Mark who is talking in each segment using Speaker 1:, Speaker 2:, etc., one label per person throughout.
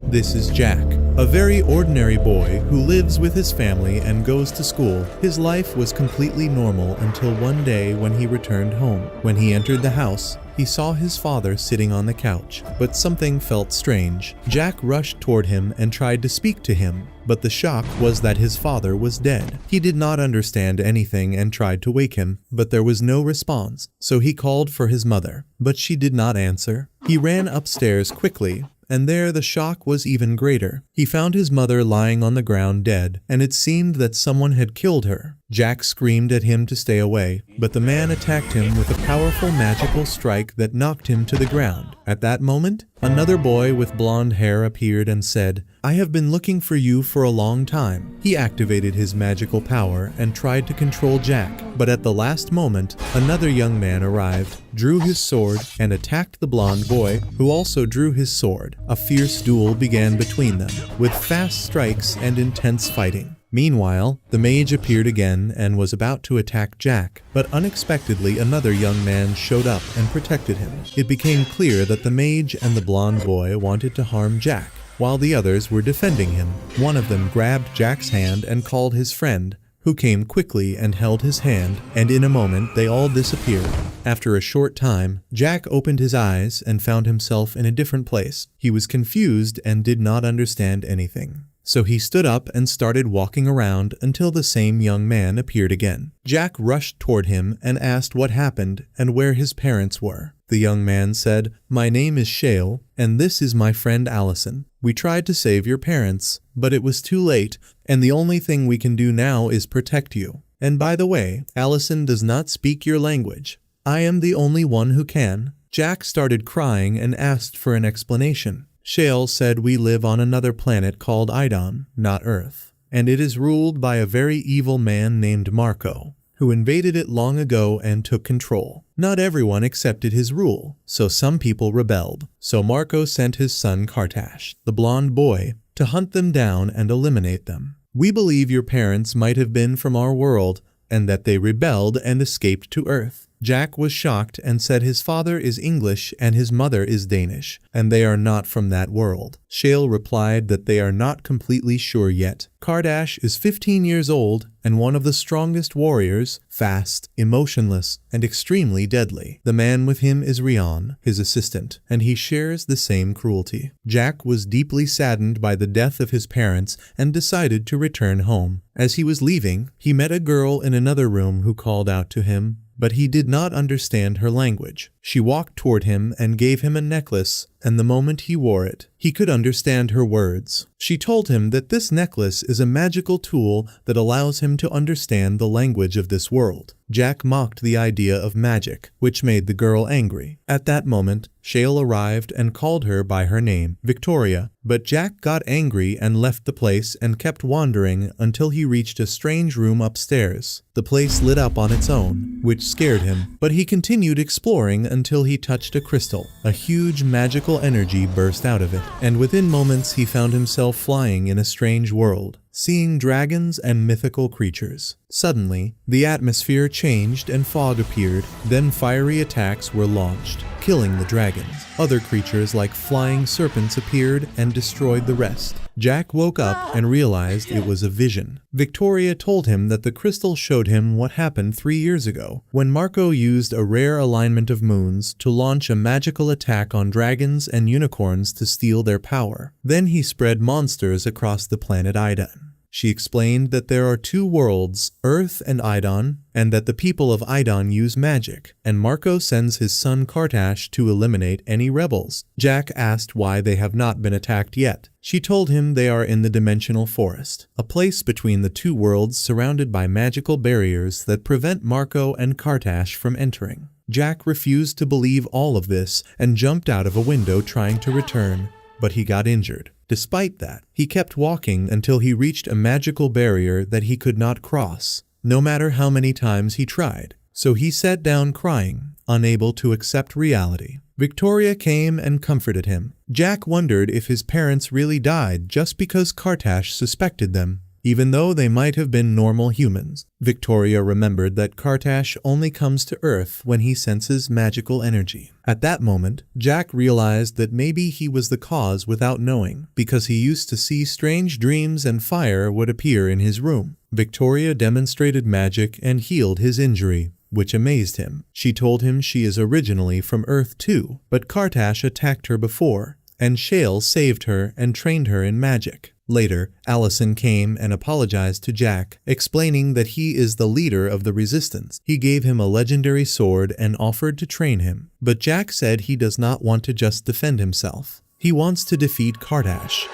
Speaker 1: This is Jack, a very ordinary boy who lives with his family and goes to school. His life was completely normal until one day when he returned home. When he entered the house, he saw his father sitting on the couch, but something felt strange. Jack rushed toward him and tried to speak to him, but the shock was that his father was dead. He did not understand anything and tried to wake him, but there was no response, so he called for his mother, but she did not answer. He ran upstairs quickly, and there the shock was even greater. He found his mother lying on the ground dead, and it seemed that someone had killed her. Jack screamed at him to stay away, but the man attacked him with a powerful magical strike that knocked him to the ground. At that moment, another boy with blonde hair appeared and said, "I have been looking for you for a long time." He activated his magical power and tried to control Jack, but at the last moment, another young man arrived, drew his sword, and attacked the blonde boy, who also drew his sword. A fierce duel began between them, with fast strikes and intense fighting. Meanwhile, the mage appeared again and was about to attack Jack, but unexpectedly another young man showed up and protected him. It became clear that the mage and the blonde boy wanted to harm Jack, while the others were defending him. One of them grabbed Jack's hand and called his friend, who came quickly and held his hand, and in a moment they all disappeared. After a short time, Jack opened his eyes and found himself in a different place. He was confused and did not understand anything. So he stood up and started walking around until the same young man appeared again. Jack rushed toward him and asked what happened and where his parents were. The young man said, "My name is Shale, and this is my friend Allison. We tried to save your parents, but it was too late, and the only thing we can do now is protect you. And by the way, Allison does not speak your language. I am the only one who can." Jack started crying and asked for an explanation. Shale said, "We live on another planet called Idon, not Earth, and it is ruled by a very evil man named Marco, who invaded it long ago and took control. Not everyone accepted his rule, so some people rebelled. So Marco sent his son Kartash, the blonde boy, to hunt them down and eliminate them. We believe your parents might have been from our world, and that they rebelled and escaped to Earth." Jack was shocked and said his father is English and his mother is Danish, and they are not from that world. Shale replied that they are not completely sure yet. Kardash is 15 years old and one of the strongest warriors, fast, emotionless, and extremely deadly. The man with him is Rion, his assistant, and he shares the same cruelty. Jack was deeply saddened by the death of his parents and decided to return home. As he was leaving, he met a girl in another room who called out to him, but he did not understand her language. She walked toward him and gave him a necklace, and the moment he wore it, he could understand her words. She told him that this necklace is a magical tool that allows him to understand the language of this world. Jack mocked the idea of magic, which made the girl angry. At that moment, Shale arrived and called her by her name, Victoria, but Jack got angry and left the place and kept wandering until he reached a strange room upstairs. The place lit up on its own, which scared him, but he continued exploring until he touched a crystal. A huge magical energy burst out of it, and within moments he found himself flying in a strange world, seeing dragons and mythical creatures. Suddenly, the atmosphere changed and fog appeared, then fiery attacks were launched, killing the dragons. Other creatures like flying serpents appeared and destroyed the rest. Jack woke up and realized it was a vision. Victoria told him that the crystal showed him what happened 3 years ago, when Marco used a rare alignment of moons to launch a magical attack on dragons and unicorns to steal their power. Then he spread monsters across the planet Idon. She explained that there are 2 worlds, Earth and Idon, and that the people of Idon use magic, and Marco sends his son Kartash to eliminate any rebels. Jack asked why they have not been attacked yet. She told him they are in the Dimensional Forest, a place between the 2 worlds surrounded by magical barriers that prevent Marco and Kartash from entering. Jack refused to believe all of this and jumped out of a window trying to return, but he got injured. Despite that, he kept walking until he reached a magical barrier that he could not cross, no matter how many times he tried. So he sat down crying, unable to accept reality. Victoria came and comforted him. Jack wondered if his parents really died just because Kartash suspected them, even though they might have been normal humans. Victoria remembered that Kartash only comes to Earth when he senses magical energy. At that moment, Jack realized that maybe he was the cause without knowing, because he used to see strange dreams and fire would appear in his room. Victoria demonstrated magic and healed his injury, which amazed him. She told him she is originally from Earth too, but Kartash attacked her before, and Shale saved her and trained her in magic. Later, Allison came and apologized to Jack, explaining that he is the leader of the resistance. He gave him a legendary sword and offered to train him, but Jack said he does not want to just defend himself. He wants to defeat Kartash.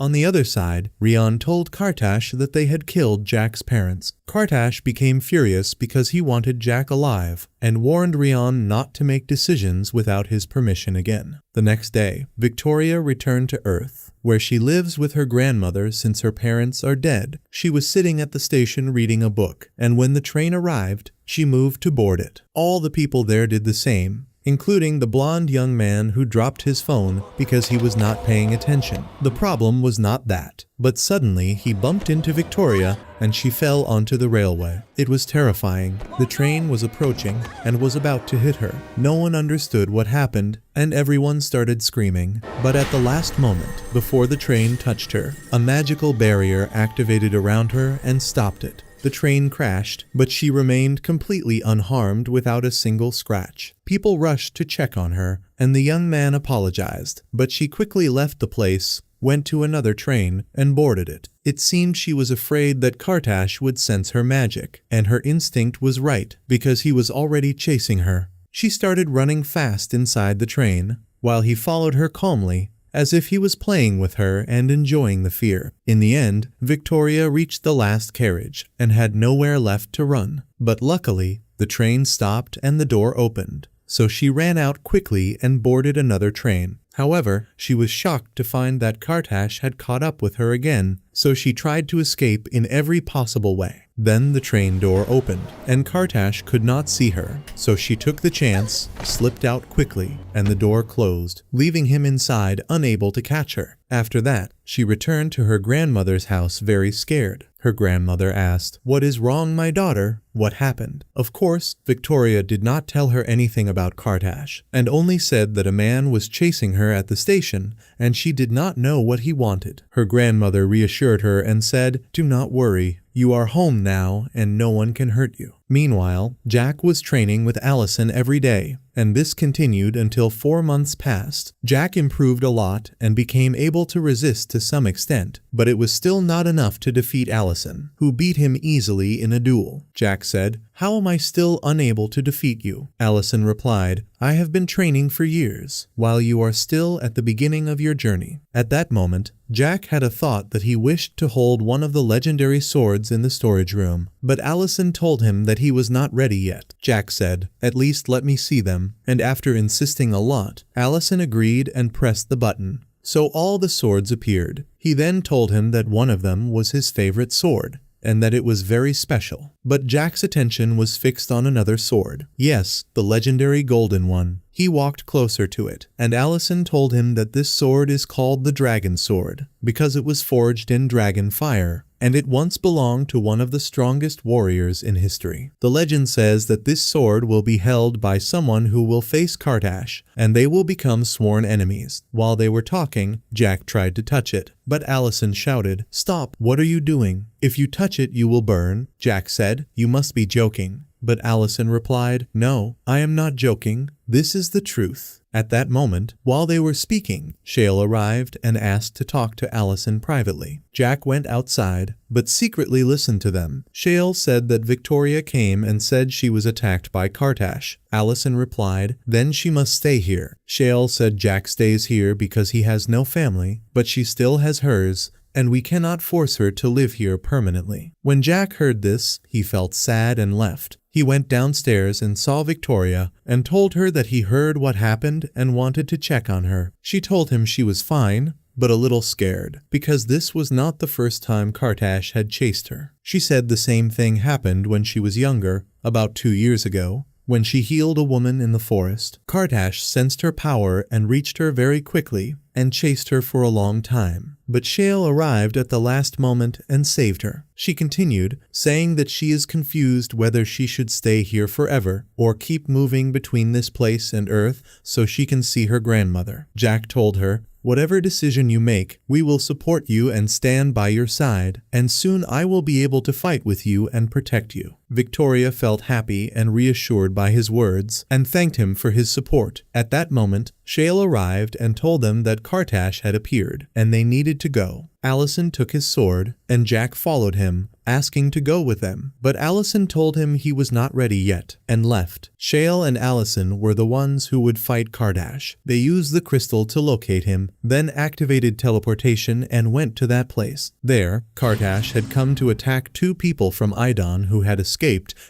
Speaker 1: On the other side, Rion told Kartash that they had killed Jack's parents. Kartash became furious because he wanted Jack alive and warned Rion not to make decisions without his permission again. The next day, Victoria returned to Earth, where she lives with her grandmother since her parents are dead. She was sitting at the station reading a book, and when the train arrived, she moved to board it. All the people there did the same, including the blonde young man who dropped his phone because he was not paying attention. The problem was not that, but suddenly he bumped into Victoria and she fell onto the railway. It was terrifying. The train was approaching and was about to hit her. No one understood what happened and everyone started screaming. But at the last moment, before the train touched her, a magical barrier activated around her and stopped it. The train crashed, but she remained completely unharmed without a single scratch. People rushed to check on her, and the young man apologized, but she quickly left the place, went to another train, and boarded it. It seemed she was afraid that Kartash would sense her magic, and her instinct was right, because he was already chasing her. She started running fast inside the train, while he followed her calmly, as if he was playing with her and enjoying the fear. In the end, Victoria reached the last carriage and had nowhere left to run. But luckily, the train stopped and the door opened, so she ran out quickly and boarded another train. However, she was shocked to find that Kartash had caught up with her again, so she tried to escape in every possible way. Then the train door opened, and Kartash could not see her, so she took the chance, slipped out quickly, and the door closed, leaving him inside unable to catch her. After that, she returned to her grandmother's house very scared. Her grandmother asked, "What is wrong, my daughter? What happened?" Of course, Victoria did not tell her anything about Kartash, and only said that a man was chasing her at the station, and she did not know what he wanted. Her grandmother reassured her and said, "Do not worry. You are home now, and no one can hurt you." Meanwhile, Jack was training with Allison every day, and this continued until 4 months passed. Jack improved a lot and became able to resist to some extent, but it was still not enough to defeat Allison, who beat him easily in a duel. Jack said, "How am I still unable to defeat you?" Allison replied, "I have been training for years, while you are still at the beginning of your journey." At that moment, Jack had a thought that he wished to hold one of the legendary swords in the storage room, but Allison told him that he was not ready yet. Jack said, "At least let me see them," and after insisting a lot, Allison agreed and pressed the button. So all the swords appeared. He then told him that one of them was his favorite sword, and that it was very special. But Jack's attention was fixed on another sword. Yes, the legendary golden one. He walked closer to it, and Allison told him that this sword is called the Dragon Sword, because it was forged in dragon fire, and it once belonged to one of the strongest warriors in history. The legend says that this sword will be held by someone who will face Kartash, and they will become sworn enemies. While they were talking, Jack tried to touch it, but Allison shouted, "Stop, what are you doing? If you touch it, you will burn." Jack said, "You must be joking." But Allison replied, "No, I am not joking. This is the truth." At that moment, while they were speaking, Shale arrived and asked to talk to Allison privately. Jack went outside, but secretly listened to them. Shale said that Victoria came and said she was attacked by Kartash. Allison replied, "Then she must stay here." Shale said Jack stays here because he has no family, but she still has hers, and we cannot force her to live here permanently. When Jack heard this, he felt sad and left. He went downstairs and saw Victoria and told her that he heard what happened and wanted to check on her. She told him she was fine, but a little scared, because this was not the first time Kartash had chased her. She said the same thing happened when she was younger, about 2 years ago, When she healed a woman in the forest, Kartash sensed her power and reached her very quickly and chased her for a long time. But Shale arrived at the last moment and saved her. She continued, saying that she is confused whether she should stay here forever or keep moving between this place and Earth so she can see her grandmother. Jack told her, "Whatever decision you make, we will support you and stand by your side, and soon I will be able to fight with you and protect you." Victoria felt happy and reassured by his words and thanked him for his support. At that moment, Shale arrived and told them that Kartash had appeared, and they needed to go. Allison took his sword, and Jack followed him, asking to go with them. But Allison told him he was not ready yet, and left. Shale and Allison were the ones who would fight Kartash. They used the crystal to locate him, then activated teleportation and went to that place. There, Kartash had come to attack 2 people from Idon who had escaped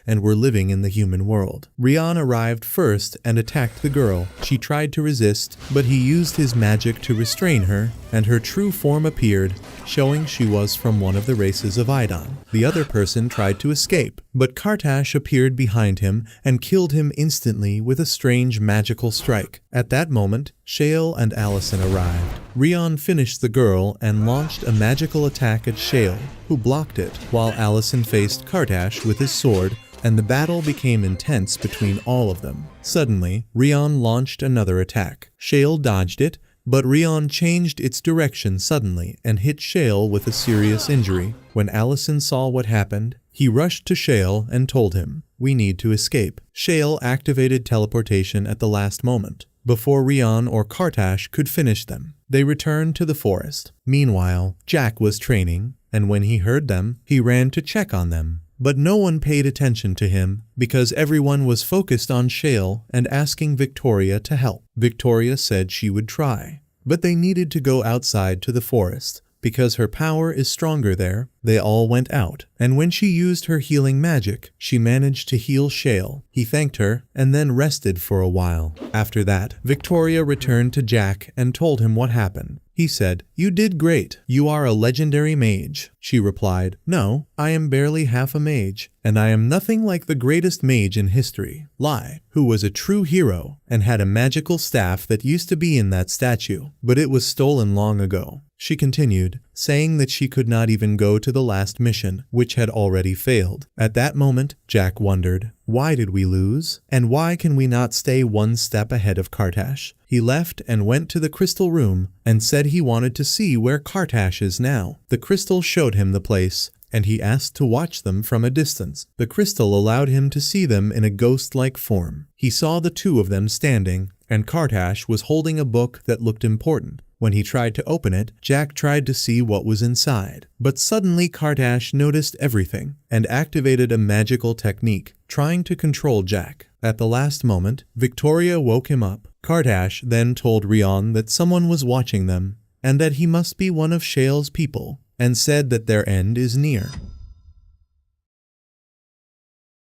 Speaker 1: and were living in the human world. Rion arrived first and attacked the girl. She tried to resist, but he used his magic to restrain her, and her true form appeared, showing she was from one of the races of Idon. The other person tried to escape, but Kartash appeared behind him and killed him instantly with a strange magical strike. At that moment, Shale and Allison arrived. Rion finished the girl and launched a magical attack at Shale, who blocked it, while Allison faced Kartash with his sword, and the battle became intense between all of them. Suddenly, Rion launched another attack. Shale dodged it, but Rion changed its direction suddenly and hit Shale with a serious injury. When Allison saw what happened, he rushed to Shale and told him, "We need to escape." Shale activated teleportation at the last moment, before Rion or Kartash could finish them. They returned to the forest. Meanwhile, Jack was training, and when he heard them, he ran to check on them. But no one paid attention to him because everyone was focused on Shale and asking Victoria to help. Victoria said she would try, but they needed to go outside to the forest because her power is stronger there. They all went out, and when she used her healing magic, she managed to heal Shale. He thanked her and then rested for a while. After that, Victoria returned to Jack and told him what happened. He said, "You did great. You are a legendary mage." She replied, "No, I am barely half a mage, and I am nothing like the greatest mage in history, Lai, who was a true hero and had a magical staff that used to be in that statue, but it was stolen long ago." She continued, saying that she could not even go to the last mission, which had already failed. At that moment, Jack wondered, why did we lose? And why can we not stay one step ahead of Kartash? He left and went to the crystal room and said he wanted to see where Kartash is now. The crystal showed him the place, and he asked to watch them from a distance. The crystal allowed him to see them in a ghost-like form. He saw the 2 of them standing, and Kartash was holding a book that looked important. When he tried to open it, Jack tried to see what was inside. But suddenly Kartash noticed everything and activated a magical technique, trying to control Jack. At the last moment, Victoria woke him up. Kartash then told Rion that someone was watching them and that he must be one of Shale's people, and said that their end is near.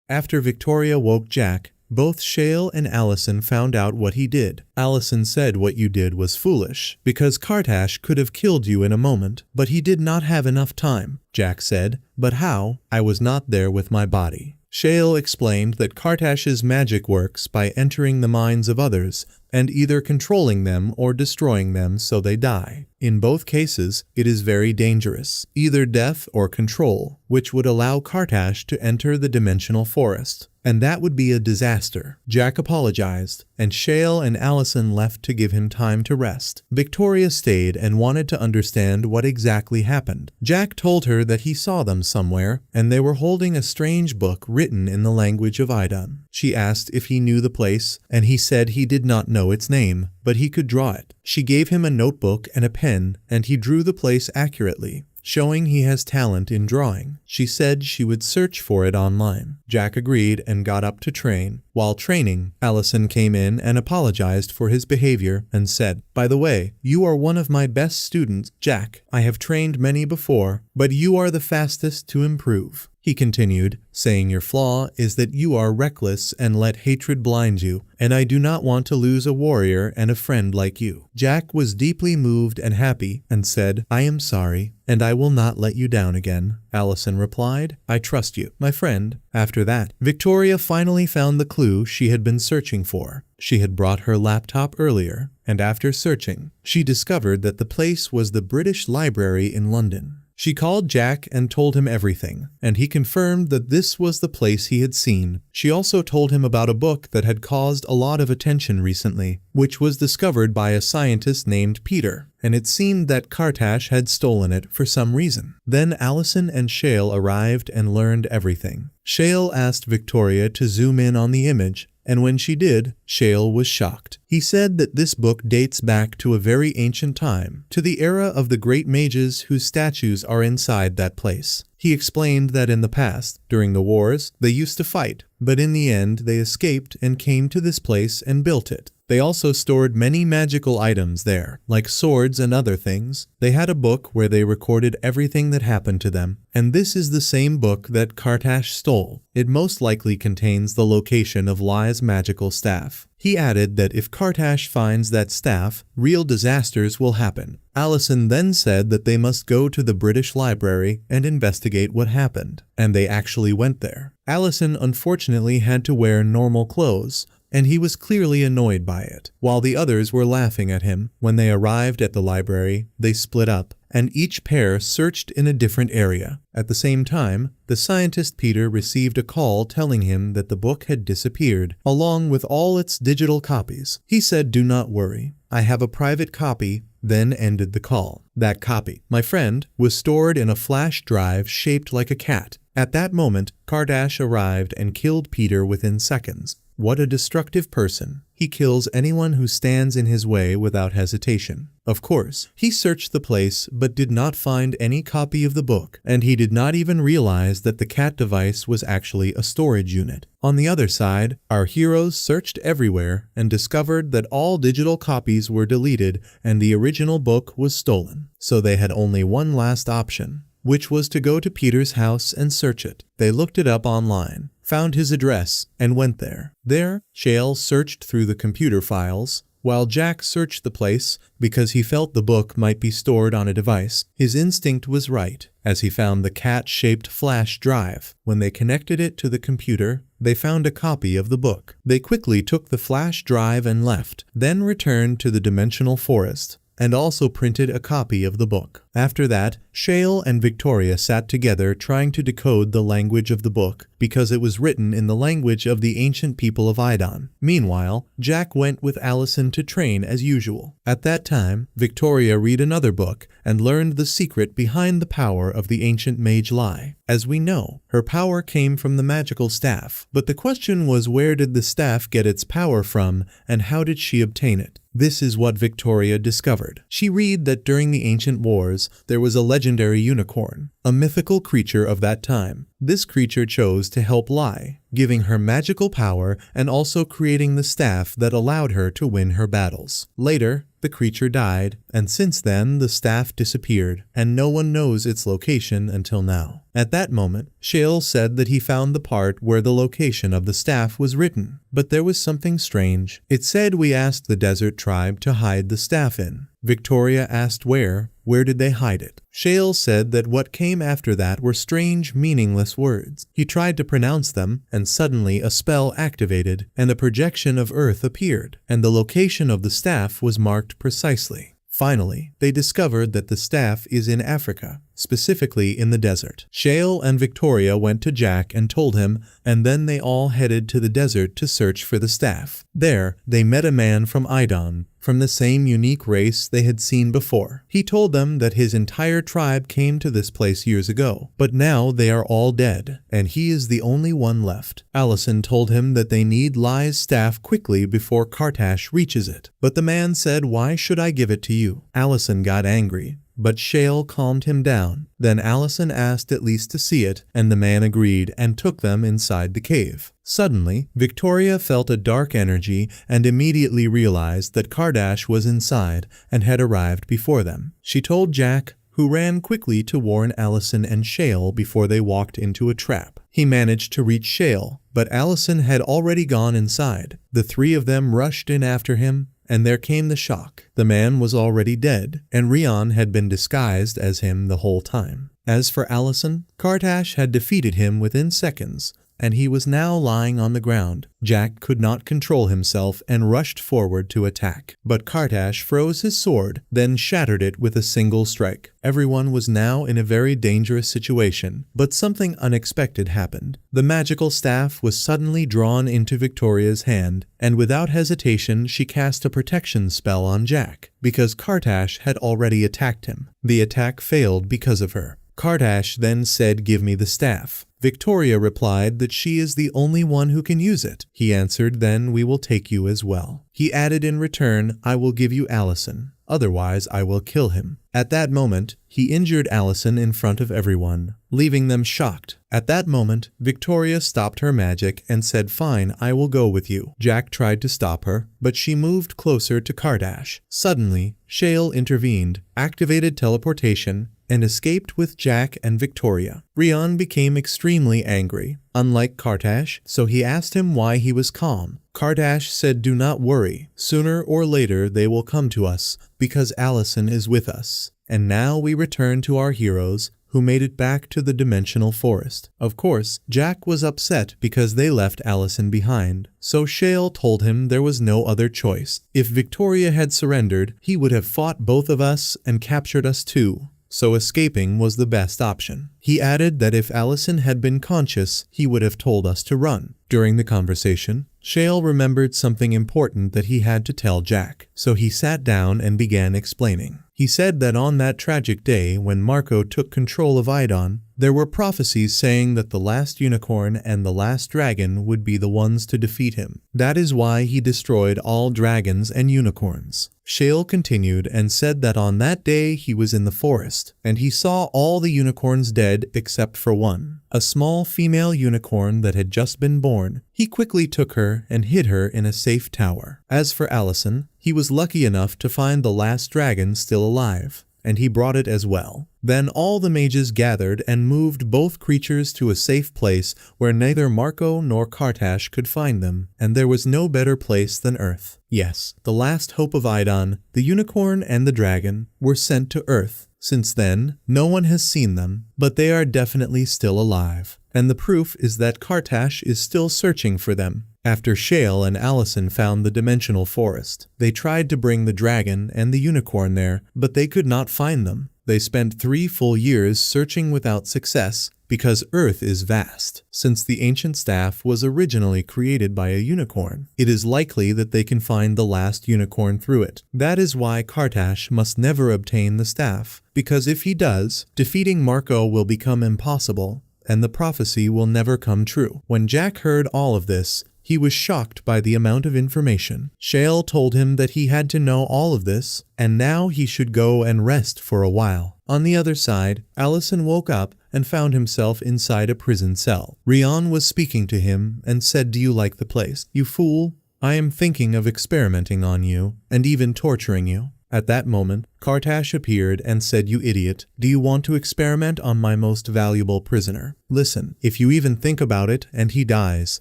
Speaker 1: After Victoria woke Jack, both Shale and Allison found out what he did. Allison said what you did was foolish, because Kartash could have killed you in a moment, but he did not have enough time. Jack said, "But how? I was not there with my body." Shale explained that Kartash's magic works by entering the minds of others and either controlling them or destroying them so they die. In both cases, it is very dangerous, either death or control, which would allow Kartash to enter the dimensional forest, and that would be a disaster. Jack apologized, and Shale and Allison left to give him time to rest. Victoria stayed and wanted to understand what exactly happened. Jack told her that he saw them somewhere, and they were holding a strange book written in the language of Idon. She asked if he knew the place, and he said he did not know its name, but he could draw it. She gave him a notebook and a pen, and he drew the place accurately, showing he has talent in drawing. She said she would search for it online. Jack agreed and got up to train. While training, Allison came in and apologized for his behavior and said, "By the way, you are one of my best students, Jack. I have trained many before, but you are the fastest to improve." he continued, saying your flaw is that you are reckless and let hatred blind you, and I do not want to lose a warrior and a friend like you. Jack was deeply moved and happy and said, I am sorry, and I will not let you down again. Allison replied, I trust you, my friend. After that, Victoria finally found the clue she had been searching for. She had brought her laptop earlier, and after searching, she discovered that the place was the British Library in London. She called Jack and told him everything, and he confirmed that this was the place he had seen. She also told him about a book that had caused a lot of attention recently, which was discovered by a scientist named Peter, and it seemed that Kartash had stolen it for some reason. Then Allison and Shale arrived and learned everything. Shale asked Victoria to zoom in on the image, and when she did, Shale was shocked. He said that this book dates back to a very ancient time, to the era of the great mages whose statues are inside that place. He explained that in the past, during the wars, they used to fight, but in the end they escaped and came to this place and built it. They also stored many magical items there, like swords and other things. They had a book where they recorded everything that happened to them, and this is the same book that Kartash stole. It most likely contains the location of Lai's magical staff. He added that if Kartash finds that staff, real disasters will happen. Allison then said that they must go to the British Library and investigate what happened, and they actually went there. Allison unfortunately had to wear normal clothes, and he was clearly annoyed by it. While the others were laughing at him, when they arrived at the library, they split up, and each pair searched in a different area. At the same time, the scientist Peter received a call telling him that the book had disappeared, along with all its digital copies. He said, "Do not worry, I have a private copy," then ended the call. That copy, my friend, was stored in a flash drive shaped like a cat. At that moment, Kartash arrived and killed Peter within seconds. What a destructive person. He kills anyone who stands in his way without hesitation. Of course, he searched the place but did not find any copy of the book, and he did not even realize that the cat device was actually a storage unit. On the other side, our heroes searched everywhere and discovered that all digital copies were deleted and the original book was stolen. So they had only one last option, which was to go to Peter's house and search it. They looked it up online, found his address, and went there. There, Shale searched through the computer files, while Jack searched the place because he felt the book might be stored on a device. His instinct was right, as he found the cat-shaped flash drive. When they connected it to the computer, they found a copy of the book. They quickly took the flash drive and left, then returned to the dimensional forest, and also printed a copy of the book. After that, Shale and Victoria sat together trying to decode the language of the book, because it was written in the language of the ancient people of Idon. Meanwhile, Jack went with Allison to train as usual. At that time, Victoria read another book and learned the secret behind the power of the ancient mage Lai. As we know, her power came from the magical staff, but the question was, where did the staff get its power from and how did she obtain it? This is what Victoria discovered. She read that during the ancient wars, there was a legendary unicorn, a mythical creature of that time. This creature chose to help Lai, giving her magical power and also creating the staff that allowed her to win her battles. Later, the creature died, and since then the staff disappeared, and no one knows its location until now. At that moment, Shale said that he found the part where the location of the staff was written, but there was something strange. It said we asked the desert tribe to hide the staff in. Victoria asked where did they hide it? Shale said that what came after that were strange, meaningless words. He tried to pronounce them, and suddenly a spell activated, and a projection of Earth appeared, and the location of the staff was marked precisely. Finally, they discovered that the staff is in Africa, specifically in the desert. Shale and Victoria went to Jack and told him, and then they all headed to the desert to search for the staff. There, they met a man from Idon, from the same unique race they had seen before. He told them that his entire tribe came to this place years ago, but now they are all dead, and he is the only one left. Allison told him that they need Lai's staff quickly before Kartash reaches it, but the man said, "Why should I give it to you?" Allison got angry, but Shale calmed him down. Then Allison asked at least to see it, and the man agreed and took them inside the cave. Suddenly, Victoria felt a dark energy and immediately realized that Kartash was inside and had arrived before them. She told Jack, who ran quickly to warn Allison and Shale before they walked into a trap. He managed to reach Shale, but Allison had already gone inside. The three of them rushed in after him, and there came the shock. The man was already dead, and Rion had been disguised as him the whole time. As for Allison, Kartash had defeated him within seconds, and he was now lying on the ground. Jack could not control himself and rushed forward to attack. But Kartash froze his sword, then shattered it with a single strike. Everyone was now in a very dangerous situation, but something unexpected happened. The magical staff was suddenly drawn into Victoria's hand, and without hesitation she cast a protection spell on Jack, because Kartash had already attacked him. The attack failed because of her. Kartash then said, "Give me the staff." Victoria replied that she is the only one who can use it. He answered, "Then we will take you as well." He added in return, "I will give you Allison. Otherwise I will kill him." At that moment, he injured Allison in front of everyone, leaving them shocked. At that moment, Victoria stopped her magic and said, "Fine, I will go with you." Jack tried to stop her, but she moved closer to Kartash. Suddenly, Shale intervened, activated teleportation, and escaped with Jack and Victoria. Rion became extremely angry, unlike Kartash, so he asked him why he was calm. Kartash said, "Do not worry. Sooner or later they will come to us, because Allison is with us." And now we return to our heroes, who made it back to the dimensional forest. Of course, Jack was upset because they left Allison behind, so Shale told him there was no other choice. If Victoria had surrendered, he would have fought both of us and captured us too. So escaping was the best option. He added that if Allison had been conscious, he would have told us to run. During the conversation, Shale remembered something important that he had to tell Jack, so he sat down and began explaining. He said that on that tragic day when Marco took control of Idon, there were prophecies saying that the last unicorn and the last dragon would be the ones to defeat him. That is why he destroyed all dragons and unicorns. Shale continued and said that on that day he was in the forest, and he saw all the unicorns dead except for one, a small female unicorn that had just been born. He quickly took her and hid her in a safe tower. As for Allison, he was lucky enough to find the last dragon still alive, and he brought it as well. Then all the mages gathered and moved both creatures to a safe place where neither Marco nor Kartash could find them, and there was no better place than Earth. Yes, the last hope of Idon, the unicorn and the dragon, were sent to Earth. Since then, no one has seen them, but they are definitely still alive. And the proof is that Kartash is still searching for them. After Shale and Allison found the dimensional forest, they tried to bring the dragon and the unicorn there, but they could not find them. They spent 3 full years searching without success, because Earth is vast. Since the ancient staff was originally created by a unicorn, it is likely that they can find the last unicorn through it. That is why Kartash must never obtain the staff, because if he does, defeating Marco will become impossible, and the prophecy will never come true. When Jack heard all of this, he was shocked by the amount of information. Shale told him that he had to know all of this, and now he should go and rest for a while. On the other side, Allison woke up and found himself inside a prison cell. Rion was speaking to him and said, "Do you like the place? You fool, I am thinking of experimenting on you, and even torturing you." At that moment, Kartash appeared and said, "You idiot, do you want to experiment on my most valuable prisoner? Listen, if you even think about it and he dies,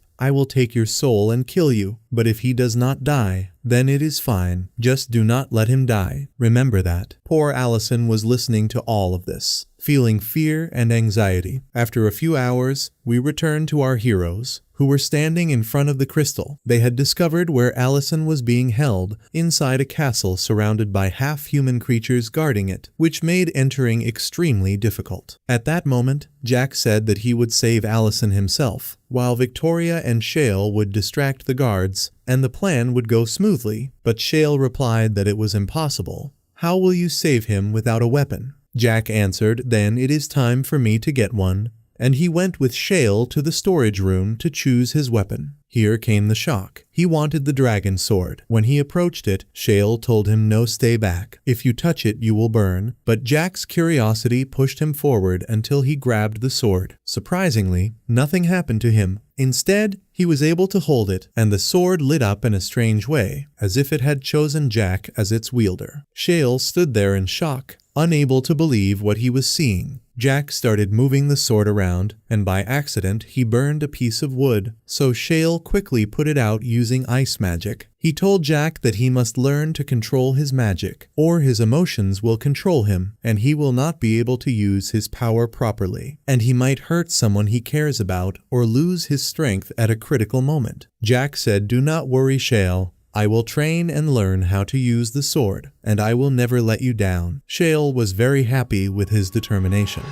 Speaker 1: I will take your soul and kill you. But if he does not die, then it is fine. Just do not let him die. Remember that." Poor Allison was listening to all of this, feeling fear and anxiety. After a few hours, we returned to our heroes, who were standing in front of the crystal. They had discovered where Allison was being held, inside a castle surrounded by half-human creatures guarding it, which made entering extremely difficult. At that moment, Jack said that he would save Allison himself, while Victoria and Shale would distract the guards, and the plan would go smoothly. But Shale replied that it was impossible. "How will you save him without a weapon?" Jack answered, "Then it is time for me to get one." And he went with Shale to the storage room to choose his weapon. Here came the shock. He wanted the dragon sword. When he approached it, Shale told him, "No, stay back. If you touch it, you will burn." But Jack's curiosity pushed him forward until he grabbed the sword. Surprisingly, nothing happened to him. Instead, he was able to hold it, and the sword lit up in a strange way, as if it had chosen Jack as its wielder. Shale stood there in shock. Unable to believe what he was seeing, Jack started moving the sword around, and by accident he burned a piece of wood, so Shale quickly put it out using ice magic. He told Jack that he must learn to control his magic, or his emotions will control him, and he will not be able to use his power properly, and he might hurt someone he cares about or lose his strength at a critical moment. Jack said, "Do not worry, Shale. I will train and learn how to use the sword, and I will never let you down." Shale was very happy with his determination.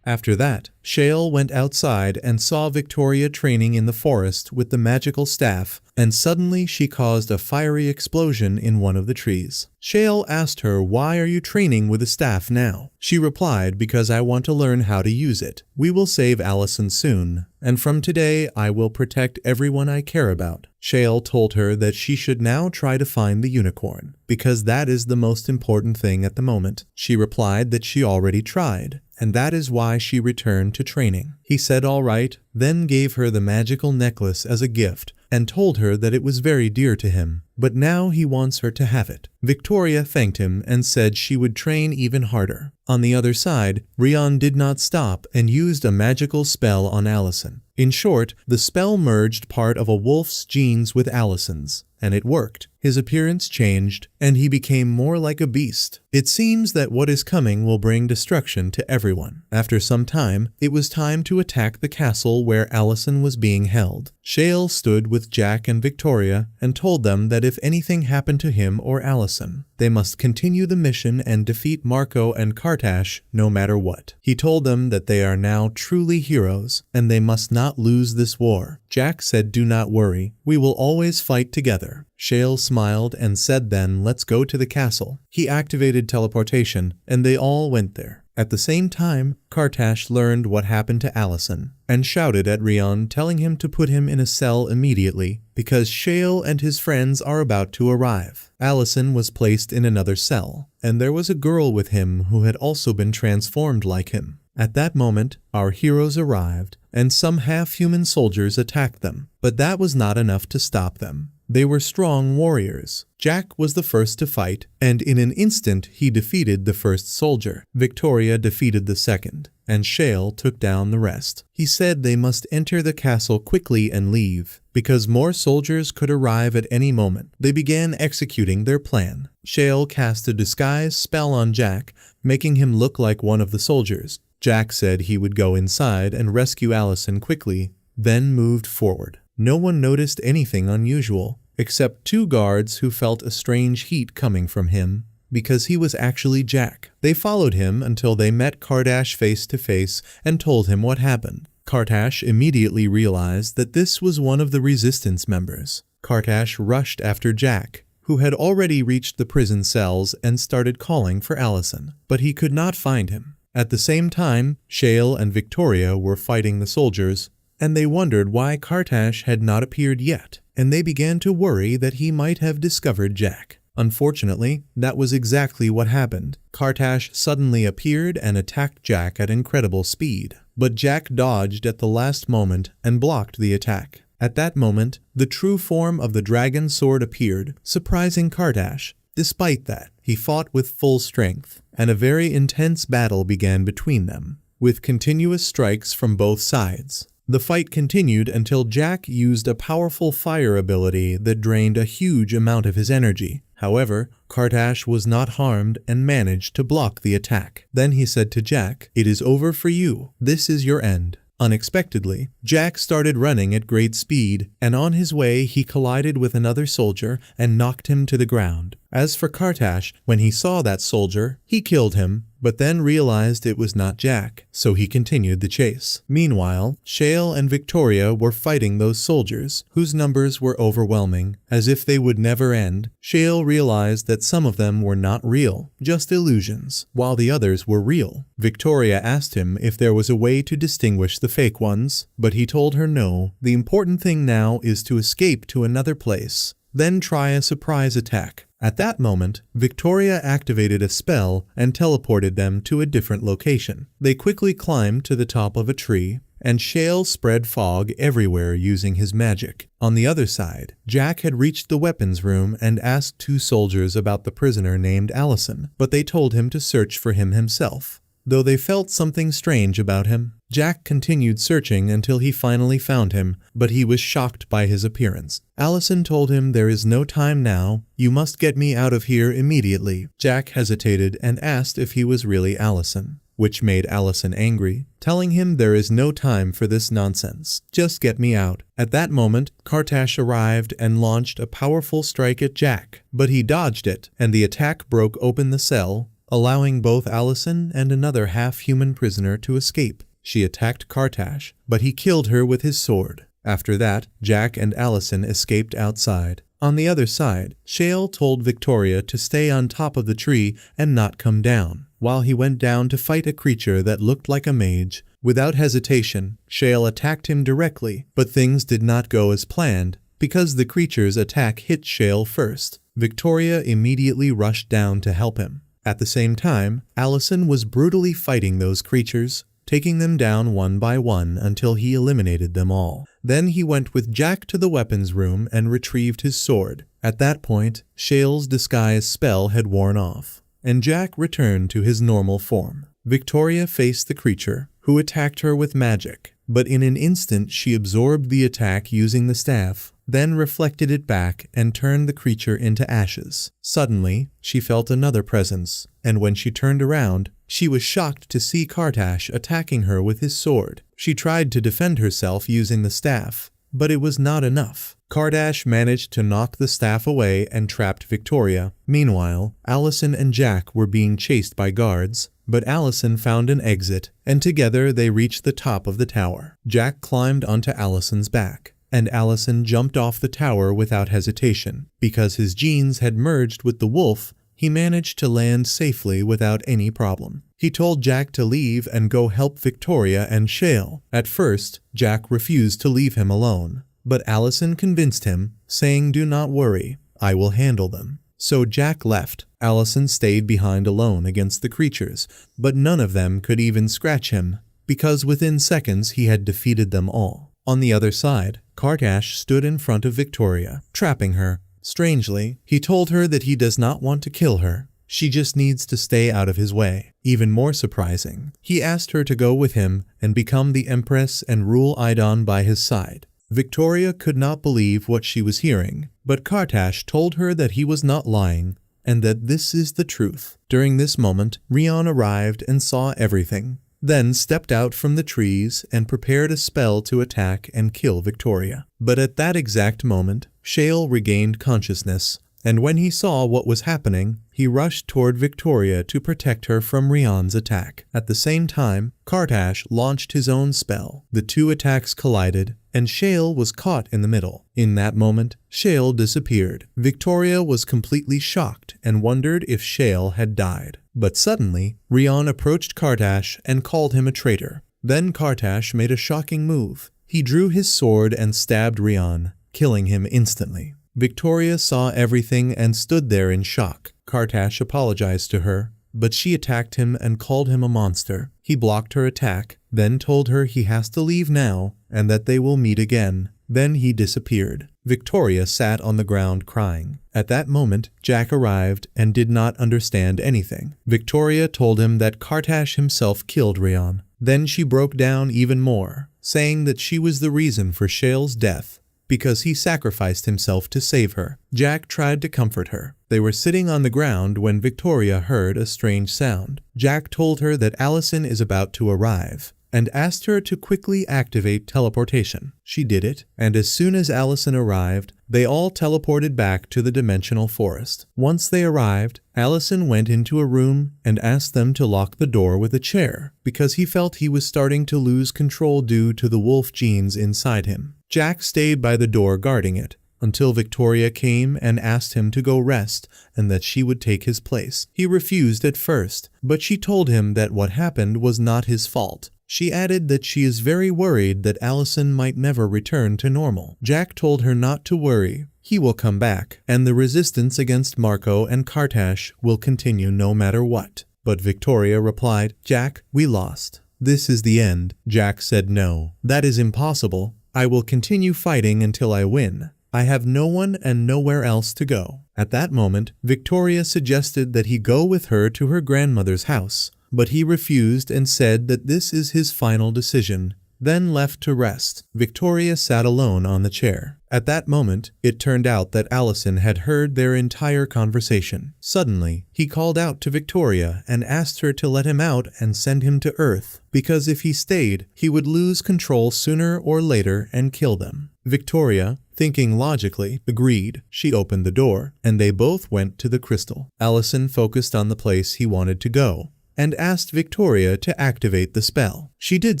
Speaker 1: After that, Shale went outside and saw Victoria training in the forest with the magical staff, and suddenly she caused a fiery explosion in one of the trees. Shale asked her, "Why are you training with a staff now?" She replied, "Because I want to learn how to use it. We will save Allison soon, and from today I will protect everyone I care about." Shale told her that she should now try to find the unicorn, because that is the most important thing at the moment. She replied that she already tried, and that is why she returned to training. He said all right, then gave her the magical necklace as a gift, and told her that it was very dear to him, but now he wants her to have it. Victoria thanked him and said she would train even harder. On the other side, Rion did not stop and used a magical spell on Allison. In short, the spell merged part of a wolf's genes with Allison's, and it worked. His appearance changed, and he became more like a beast. It seems that what is coming will bring destruction to everyone. After some time, it was time to attack the castle where Allison was being held. Shale stood with Jack and Victoria and told them that if anything happened to him or Allison, they must continue the mission and defeat Marco and Kartash no matter what. He told them that they are now truly heroes, and they must not lose this war. Jack said, "Do not worry, we will always fight together." Shale smiled and said, "Then let's go to the castle." He activated teleportation, and they all went there. At the same time, Kartash learned what happened to Allison, and shouted at Rion, telling him to put him in a cell immediately, because Shale and his friends are about to arrive. Allison was placed in another cell, and there was a girl with him who had also been transformed like him. At that moment, our heroes arrived, and some half-human soldiers attacked them, but that was not enough to stop them. They were strong warriors. Jack was the first to fight, and in an instant he defeated the first soldier. Victoria defeated the second, and Shale took down the rest. He said they must enter the castle quickly and leave, because more soldiers could arrive at any moment. They began executing their plan. Shale cast a disguise spell on Jack, making him look like one of the soldiers. Jack said he would go inside and rescue Allison quickly, then moved forward. No one noticed anything unusual, except two guards who felt a strange heat coming from him, because he was actually Jack. They followed him until they met Kartash face to face and told him what happened. Kartash immediately realized that this was one of the resistance members. Kartash rushed after Jack, who had already reached the prison cells and started calling for Allison, but he could not find him. At the same time, Shale and Victoria were fighting the soldiers, and they wondered why Kartash had not appeared yet, and they began to worry that he might have discovered Jack. Unfortunately, that was exactly what happened. Kartash suddenly appeared and attacked Jack at incredible speed, but Jack dodged at the last moment and blocked the attack. At that moment, the true form of the dragon sword appeared, surprising Kartash. Despite that, he fought with full strength, and a very intense battle began between them, with continuous strikes from both sides. The fight continued until Jack used a powerful fire ability that drained a huge amount of his energy. However, Kartash was not harmed and managed to block the attack. Then he said to Jack, "It is over for you. This is your end." Unexpectedly, Jack started running at great speed, and on his way he collided with another soldier and knocked him to the ground. As for Kartash, when he saw that soldier, he killed him, but then realized it was not Jack, so he continued the chase. Meanwhile, Shale and Victoria were fighting those soldiers, whose numbers were overwhelming, as if they would never end. Shale realized that some of them were not real, just illusions, while the others were real. Victoria asked him if there was a way to distinguish the fake ones, but he told her no. The important thing now is to escape to another place, then try a surprise attack. At that moment, Victoria activated a spell and teleported them to a different location. They quickly climbed to the top of a tree, and Shale spread fog everywhere using his magic. On the other side, Jack had reached the weapons room and asked 2 soldiers about the prisoner named Allison, but they told him to search for him himself. Though they felt something strange about him, Jack continued searching until he finally found him, but he was shocked by his appearance. Allison told him, "There is no time now. You must get me out of here immediately." Jack hesitated and asked if he was really Allison, which made Allison angry, telling him, "There is no time for this nonsense. Just get me out." At that moment, Kartash arrived and launched a powerful strike at Jack, but he dodged it, and the attack broke open the cell, allowing both Allison and another half-human prisoner to escape. She attacked Kartash, but he killed her with his sword. After that, Jack and Allison escaped outside. On the other side, Shale told Victoria to stay on top of the tree and not come down, while he went down to fight a creature that looked like a mage. Without hesitation, Shale attacked him directly, but things did not go as planned, because the creature's attack hit Shale first. Victoria immediately rushed down to help him. At the same time, Allison was brutally fighting those creatures, taking them down one by one until he eliminated them all. Then he went with Jack to the weapons room and retrieved his sword. At that point, Shale's disguise spell had worn off, and Jack returned to his normal form. Victoria faced the creature, who attacked her with magic, but in an instant she absorbed the attack using the staff, then reflected it back and turned the creature into ashes. Suddenly, she felt another presence, and when she turned around, she was shocked to see Kartash attacking her with his sword. She tried to defend herself using the staff, but it was not enough. Kartash managed to knock the staff away and trapped Victoria. Meanwhile, Allison and Jack were being chased by guards, but Allison found an exit, and together they reached the top of the tower. Jack climbed onto Allison's back, and Allison jumped off the tower without hesitation. Because his genes had merged with the wolf, he managed to land safely without any problem. He told Jack to leave and go help Victoria and Shale. At first, Jack refused to leave him alone, but Allison convinced him, saying, "Do not worry, I will handle them." So Jack left. Allison stayed behind alone against the creatures, but none of them could even scratch him, because within seconds he had defeated them all. On the other side, Kartash stood in front of Victoria, trapping her. Strangely, he told her that he does not want to kill her. She just needs to stay out of his way. Even more surprising, he asked her to go with him and become the Empress and rule Idon by his side. Victoria could not believe what she was hearing, but Kartash told her that he was not lying and that this is the truth. During this moment, Rion arrived and saw everything, then stepped out from the trees and prepared a spell to attack and kill Victoria. But at that exact moment, Shale regained consciousness, and when he saw what was happening, he rushed toward Victoria to protect her from Rion's attack. At the same time, Kartash launched his own spell. The two attacks collided, and Shale was caught in the middle. In that moment, Shale disappeared. Victoria was completely shocked and wondered if Shale had died. But suddenly, Rion approached Kartash and called him a traitor. Then Kartash made a shocking move. He drew his sword and stabbed Rion, killing him instantly. Victoria saw everything and stood there in shock. Kartash apologized to her, but she attacked him and called him a monster. He blocked her attack, then told her he has to leave now and that they will meet again. Then he disappeared. Victoria sat on the ground crying. At that moment, Jack arrived and did not understand anything. Victoria told him that Kartash himself killed Rion. Then she broke down even more, saying that she was the reason for Shale's death, because he sacrificed himself to save her. Jack tried to comfort her. They were sitting on the ground when Victoria heard a strange sound. Jack told her that Allison is about to arrive, and asked her to quickly activate teleportation. She did it, and as soon as Allison arrived, they all teleported back to the dimensional forest. Once they arrived, Allison went into a room and asked them to lock the door with a chair, because he felt he was starting to lose control due to the wolf genes inside him. Jack stayed by the door guarding it, until Victoria came and asked him to go rest and that she would take his place. He refused at first, but she told him that what happened was not his fault. She added that she is very worried that Allison might never return to normal. Jack told her not to worry. He will come back, and the resistance against Marco and Kartash will continue no matter what. But Victoria replied, "Jack, we lost. This is the end. Jack said no. That is impossible. I will continue fighting until I win. I have no one and nowhere else to go. At that moment, Victoria suggested that he go with her to her grandmother's house, but he refused and said that this is his final decision, then left to rest. Victoria sat alone on the chair. At that moment, it turned out that Allison had heard their entire conversation. Suddenly, he called out to Victoria and asked her to let him out and send him to Earth, because if he stayed, he would lose control sooner or later and kill them. Victoria, thinking logically, agreed. She opened the door, and they both went to the crystal. Allison focused on the place he wanted to go, and asked Victoria to activate the spell. She did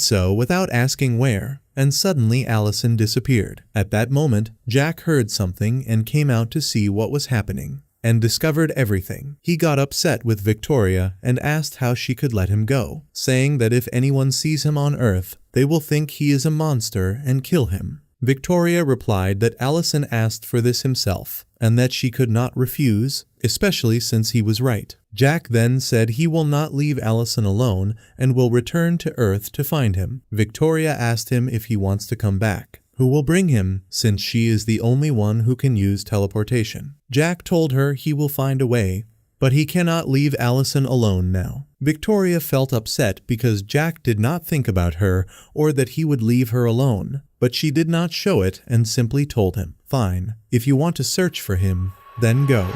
Speaker 1: so without asking where, and suddenly Allison disappeared. At that moment, Jack heard something and came out to see what was happening, and discovered everything. He got upset with Victoria and asked how she could let him go, saying that if anyone sees him on Earth, they will think he is a monster and kill him. Victoria replied that Allison asked for this himself, and that she could not refuse, especially since he was right. Jack then said he will not leave Allison alone and will return to Earth to find him. Victoria asked him if he wants to come back, who will bring him, since she is the only one who can use teleportation. Jack told her he will find a way, but he cannot leave Allison alone now. Victoria felt upset because Jack did not think about her or that he would leave her alone, but she did not show it and simply told him, "Fine, if you want to search for him, then go."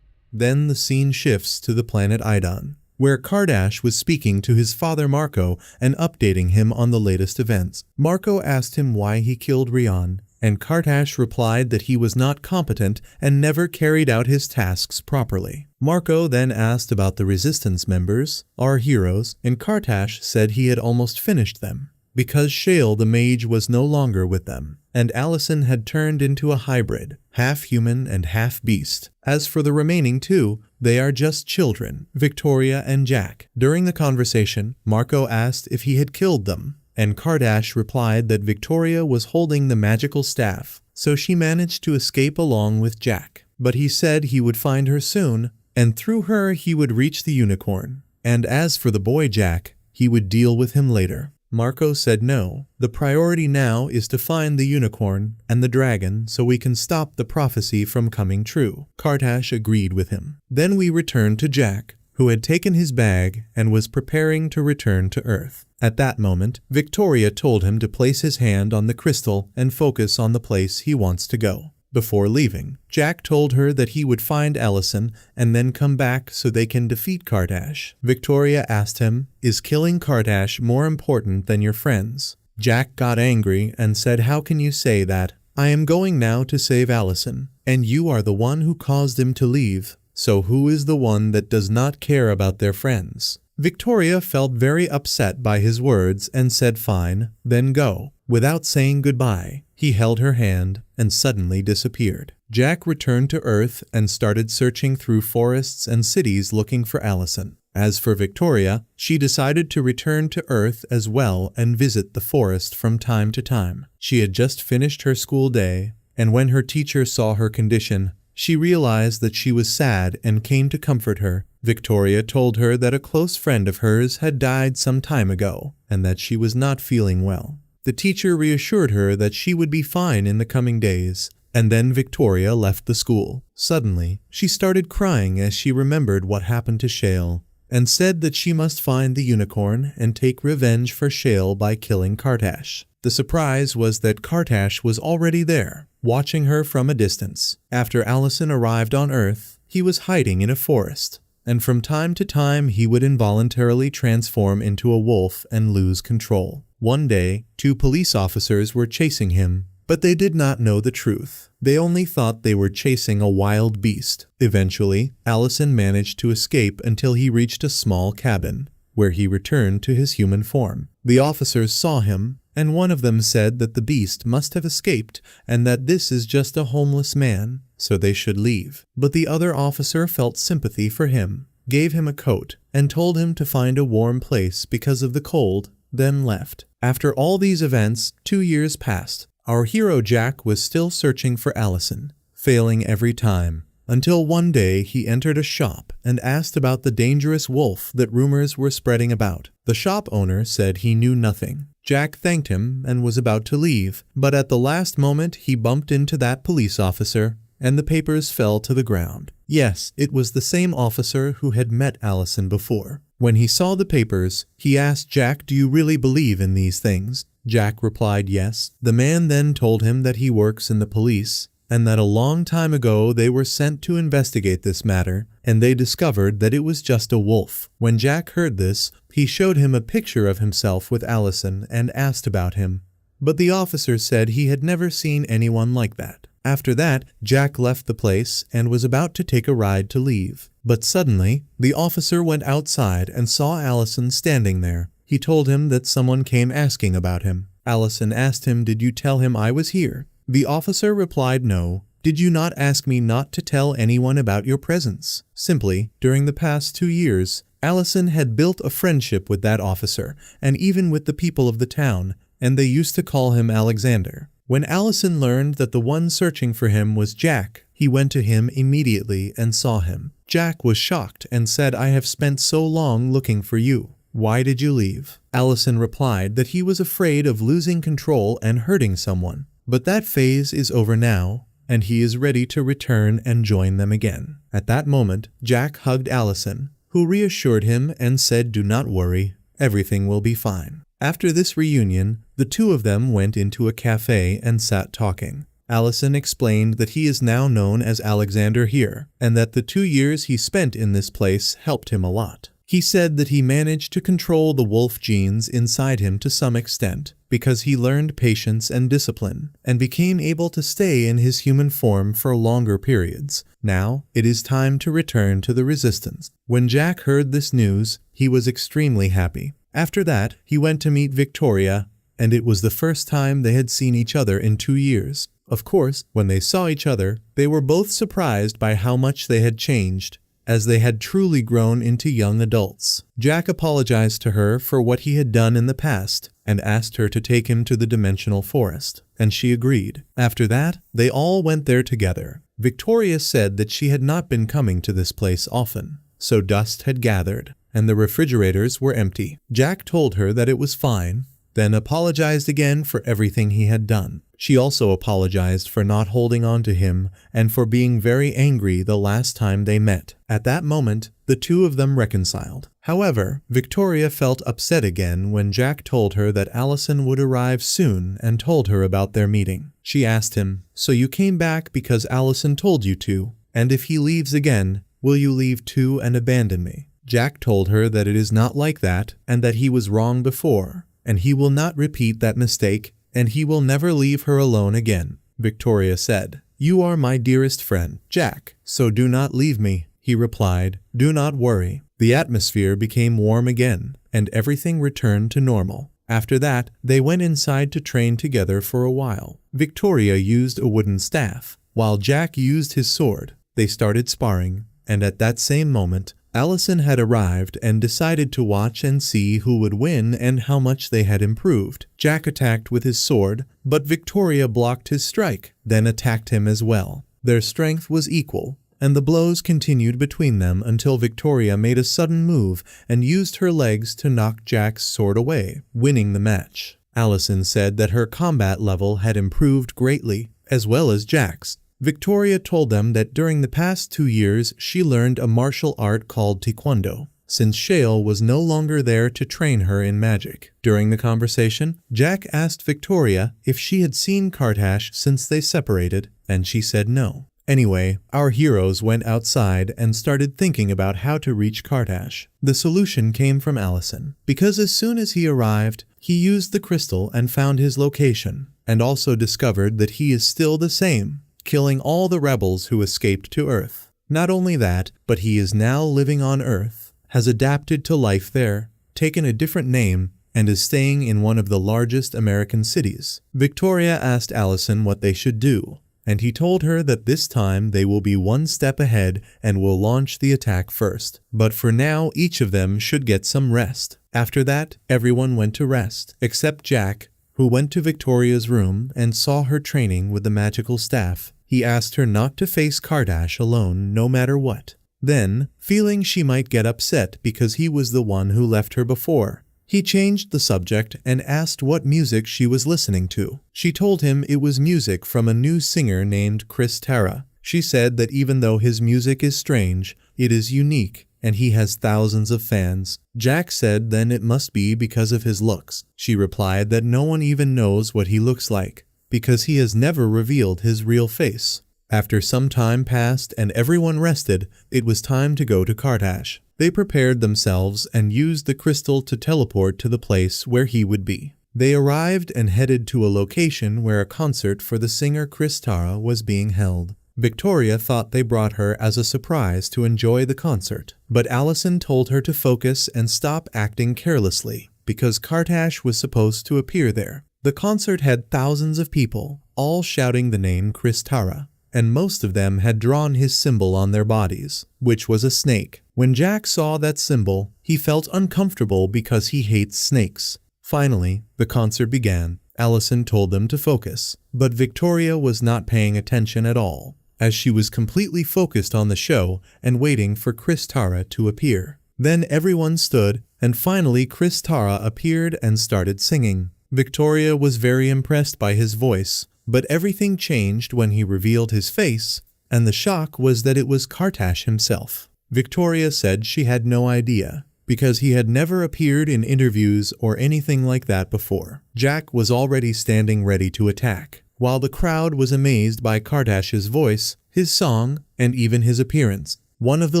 Speaker 1: Then the scene shifts to the planet Idon, where Kardash was speaking to his father Marco and updating him on the latest events. Marco asked him why he killed Rion, and Kardash replied that he was not competent and never carried out his tasks properly. Marco then asked about the resistance members, our heroes, and Kardash said he had almost finished them, because Shale the mage was no longer with them, and Allison had turned into a hybrid, half human and half beast. As for the remaining two, they are just children, Victoria and Jack. During the conversation, Marco asked if he had killed them, and Kardash replied that Victoria was holding the magical staff, so she managed to escape along with Jack. But he said he would find her soon, and through her he would reach the unicorn. And as for the boy Jack, he would deal with him later. Marco said no. The priority now is to find the unicorn and the dragon so we can stop the prophecy from coming true. Kardash agreed with him. Then we returned to Jack, who had taken his bag and was preparing to return to Earth. At that moment, Victoria told him to place his hand on the crystal and focus on the place he wants to go. Before leaving, Jack told her that he would find Allison and then come back so they can defeat Kardash. Victoria asked him, "Is killing Kardash more important than your friends?" Jack got angry and said, "How can you say that? I am going now to save Allison, and you are the one who caused him to leave. So who is the one that does not care about their friends?" Victoria felt very upset by his words and said fine, then go. Without saying goodbye, he held her hand and suddenly disappeared. Jack returned to Earth and started searching through forests and cities looking for Allison. As for Victoria, she decided to return to Earth as well and visit the forest from time to time. She had just finished her school day, and when her teacher saw her condition, she realized that she was sad and came to comfort her. Victoria told her that a close friend of hers had died some time ago, and that she was not feeling well. The teacher reassured her that she would be fine in the coming days, and then Victoria left the school. Suddenly, she started crying as she remembered what happened to Shale, and said that she must find the unicorn and take revenge for Shale by killing Kardash. The surprise was that Kardash was already there, watching her from a distance. After Allison arrived on Earth, he was hiding in a forest, and from time to time he would involuntarily transform into a wolf and lose control. One day, 2 police officers were chasing him, but they did not know the truth. They only thought they were chasing a wild beast. Eventually, Allison managed to escape until he reached a small cabin, where he returned to his human form. The officers saw him, and one of them said that the beast must have escaped and that this is just a homeless man, so they should leave. But the other officer felt sympathy for him, gave him a coat, and told him to find a warm place because of the cold, then left. After all these events, 2 years passed. Our hero Jack was still searching for Allison, failing every time, until one day he entered a shop and asked about the dangerous wolf that rumors were spreading about. The shop owner said he knew nothing. Jack thanked him and was about to leave, but at the last moment he bumped into that police officer, and the papers fell to the ground. Yes, it was the same officer who had met Allison before. When he saw the papers, he asked Jack, "Do you really believe in these things?" Jack replied yes. The man then told him that he works in the police, and that a long time ago they were sent to investigate this matter, and they discovered that it was just a wolf. When Jack heard this, he showed him a picture of himself with Allison and asked about him. But the officer said he had never seen anyone like that. After that, Jack left the place and was about to take a ride to leave. But suddenly, the officer went outside and saw Allison standing there. He told him that someone came asking about him. Allison asked him, "Did you tell him I was here?" The officer replied, "No. Did you not ask me not to tell anyone about your presence?" Simply, during the past 2 years, Allison had built a friendship with that officer, and even with the people of the town, and they used to call him Alexander. When Allison learned that the one searching for him was Jack, he went to him immediately and saw him. Jack was shocked and said, "I have spent so long looking for you. Why did you leave?" Allison replied that he was afraid of losing control and hurting someone. But that phase is over now, and he is ready to return and join them again. At that moment, Jack hugged Allison, who reassured him and said, "Do not worry, everything will be fine." After this reunion, the two of them went into a cafe and sat talking. Allison explained that he is now known as Alexander here, and that the 2 years he spent in this place helped him a lot. He said that he managed to control the wolf genes inside him to some extent, because he learned patience and discipline, and became able to stay in his human form for longer periods. Now, it is time to return to the resistance. When Jack heard this news, he was extremely happy. After that, he went to meet Victoria, and it was the first time they had seen each other in 2 years. Of course, when they saw each other, they were both surprised by how much they had changed, as they had truly grown into young adults. Jack apologized to her for what he had done in the past, and asked her to take him to the dimensional forest, and she agreed. After that, they all went there together. Victoria said that she had not been coming to this place often, so dust had gathered, and the refrigerators were empty. Jack told her that it was fine, then apologized again for everything he had done. She also apologized for not holding on to him and for being very angry the last time they met. At that moment, the two of them reconciled. However, Victoria felt upset again when Jack told her that Allison would arrive soon and told her about their meeting. She asked him, "So you came back because Allison told you to, and if he leaves again, will you leave too and abandon me?" Jack told her that it is not like that and that he was wrong before, and he will not repeat that mistake, and he will never leave her alone again. Victoria said, "You are my dearest friend, Jack, so do not leave me." He replied, "Do not worry." The atmosphere became warm again, and everything returned to normal. After that, they went inside to train together for a while. Victoria used a wooden staff, while Jack used his sword. They started sparring, and at that same moment, Allison had arrived and decided to watch and see who would win and how much they had improved. Jack attacked with his sword, but Victoria blocked his strike, then attacked him as well. Their strength was equal, and the blows continued between them until Victoria made a sudden move and used her legs to knock Jack's sword away, winning the match. Allison said that her combat level had improved greatly, as well as Jack's. Victoria told them that during the past 2 years she learned a martial art called Taekwondo, since Shale was no longer there to train her in magic. During the conversation, Jack asked Victoria if she had seen Kartash since they separated, and she said no. Anyway, our heroes went outside and started thinking about how to reach Kartash. The solution came from Allison, because as soon as he arrived, he used the crystal and found his location, and also discovered that he is still the same, killing all the rebels who escaped to Earth. Not only that, but he is now living on Earth, has adapted to life there, taken a different name, and is staying in one of the largest American cities. Victoria asked Allison what they should do, and he told her that this time they will be one step ahead and will launch the attack first. But for now, each of them should get some rest. After that, everyone went to rest, except Jack, who went to Victoria's room and saw her training with the magical staff. He asked her not to face Kardash alone no matter what. Then, feeling she might get upset because he was the one who left her before, he changed the subject and asked what music she was listening to. She told him it was music from a new singer named Chris Tara. She said that even though his music is strange, it is unique and he has thousands of fans. Jack said then it must be because of his looks. She replied that no one even knows what he looks like, because he has never revealed his real face. After some time passed and everyone rested, it was time to go to Kardash. They prepared themselves and used the crystal to teleport to the place where he would be. They arrived and headed to a location where a concert for the singer Chris Tara was being held. Victoria thought they brought her as a surprise to enjoy the concert, but Allison told her to focus and stop acting carelessly, because Kardash was supposed to appear there. The concert had thousands of people, all shouting the name Chris Tara, and most of them had drawn his symbol on their bodies, which was a snake. When Jack saw that symbol, he felt uncomfortable because he hates snakes. Finally, the concert began. Allison told them to focus, but Victoria was not paying attention at all, as she was completely focused on the show and waiting for Chris Tara to appear. Then everyone stood, and finally Chris Tara appeared and started singing. Victoria was very impressed by his voice, but everything changed when he revealed his face, and the shock was that it was Kardash himself. Victoria said she had no idea, because he had never appeared in interviews or anything like that before. Jack was already standing ready to attack, while the crowd was amazed by Kardash's voice, his song, and even his appearance. One of the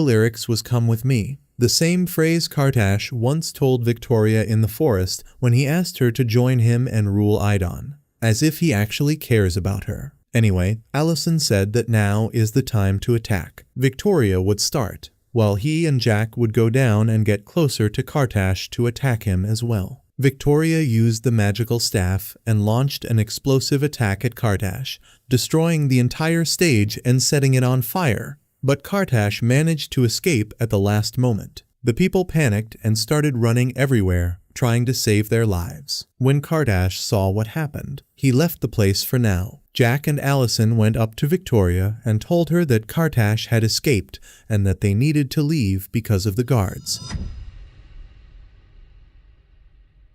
Speaker 1: lyrics was "Come with me," the same phrase Kardash once told Victoria in the forest when he asked her to join him and rule Idon, as if he actually cares about her. Anyway, Allison said that now is the time to attack. Victoria would start, while he and Jack would go down and get closer to Kardash to attack him as well. Victoria used the magical staff and launched an explosive attack at Kardash, destroying the entire stage and setting it on fire. But Kardash managed to escape at the last moment. The people panicked and started running everywhere, trying to save their lives. When Kardash saw what happened, he left the place for now. Jack and Allison went up to Victoria and told her that Kardash had escaped and that they needed to leave because of the guards.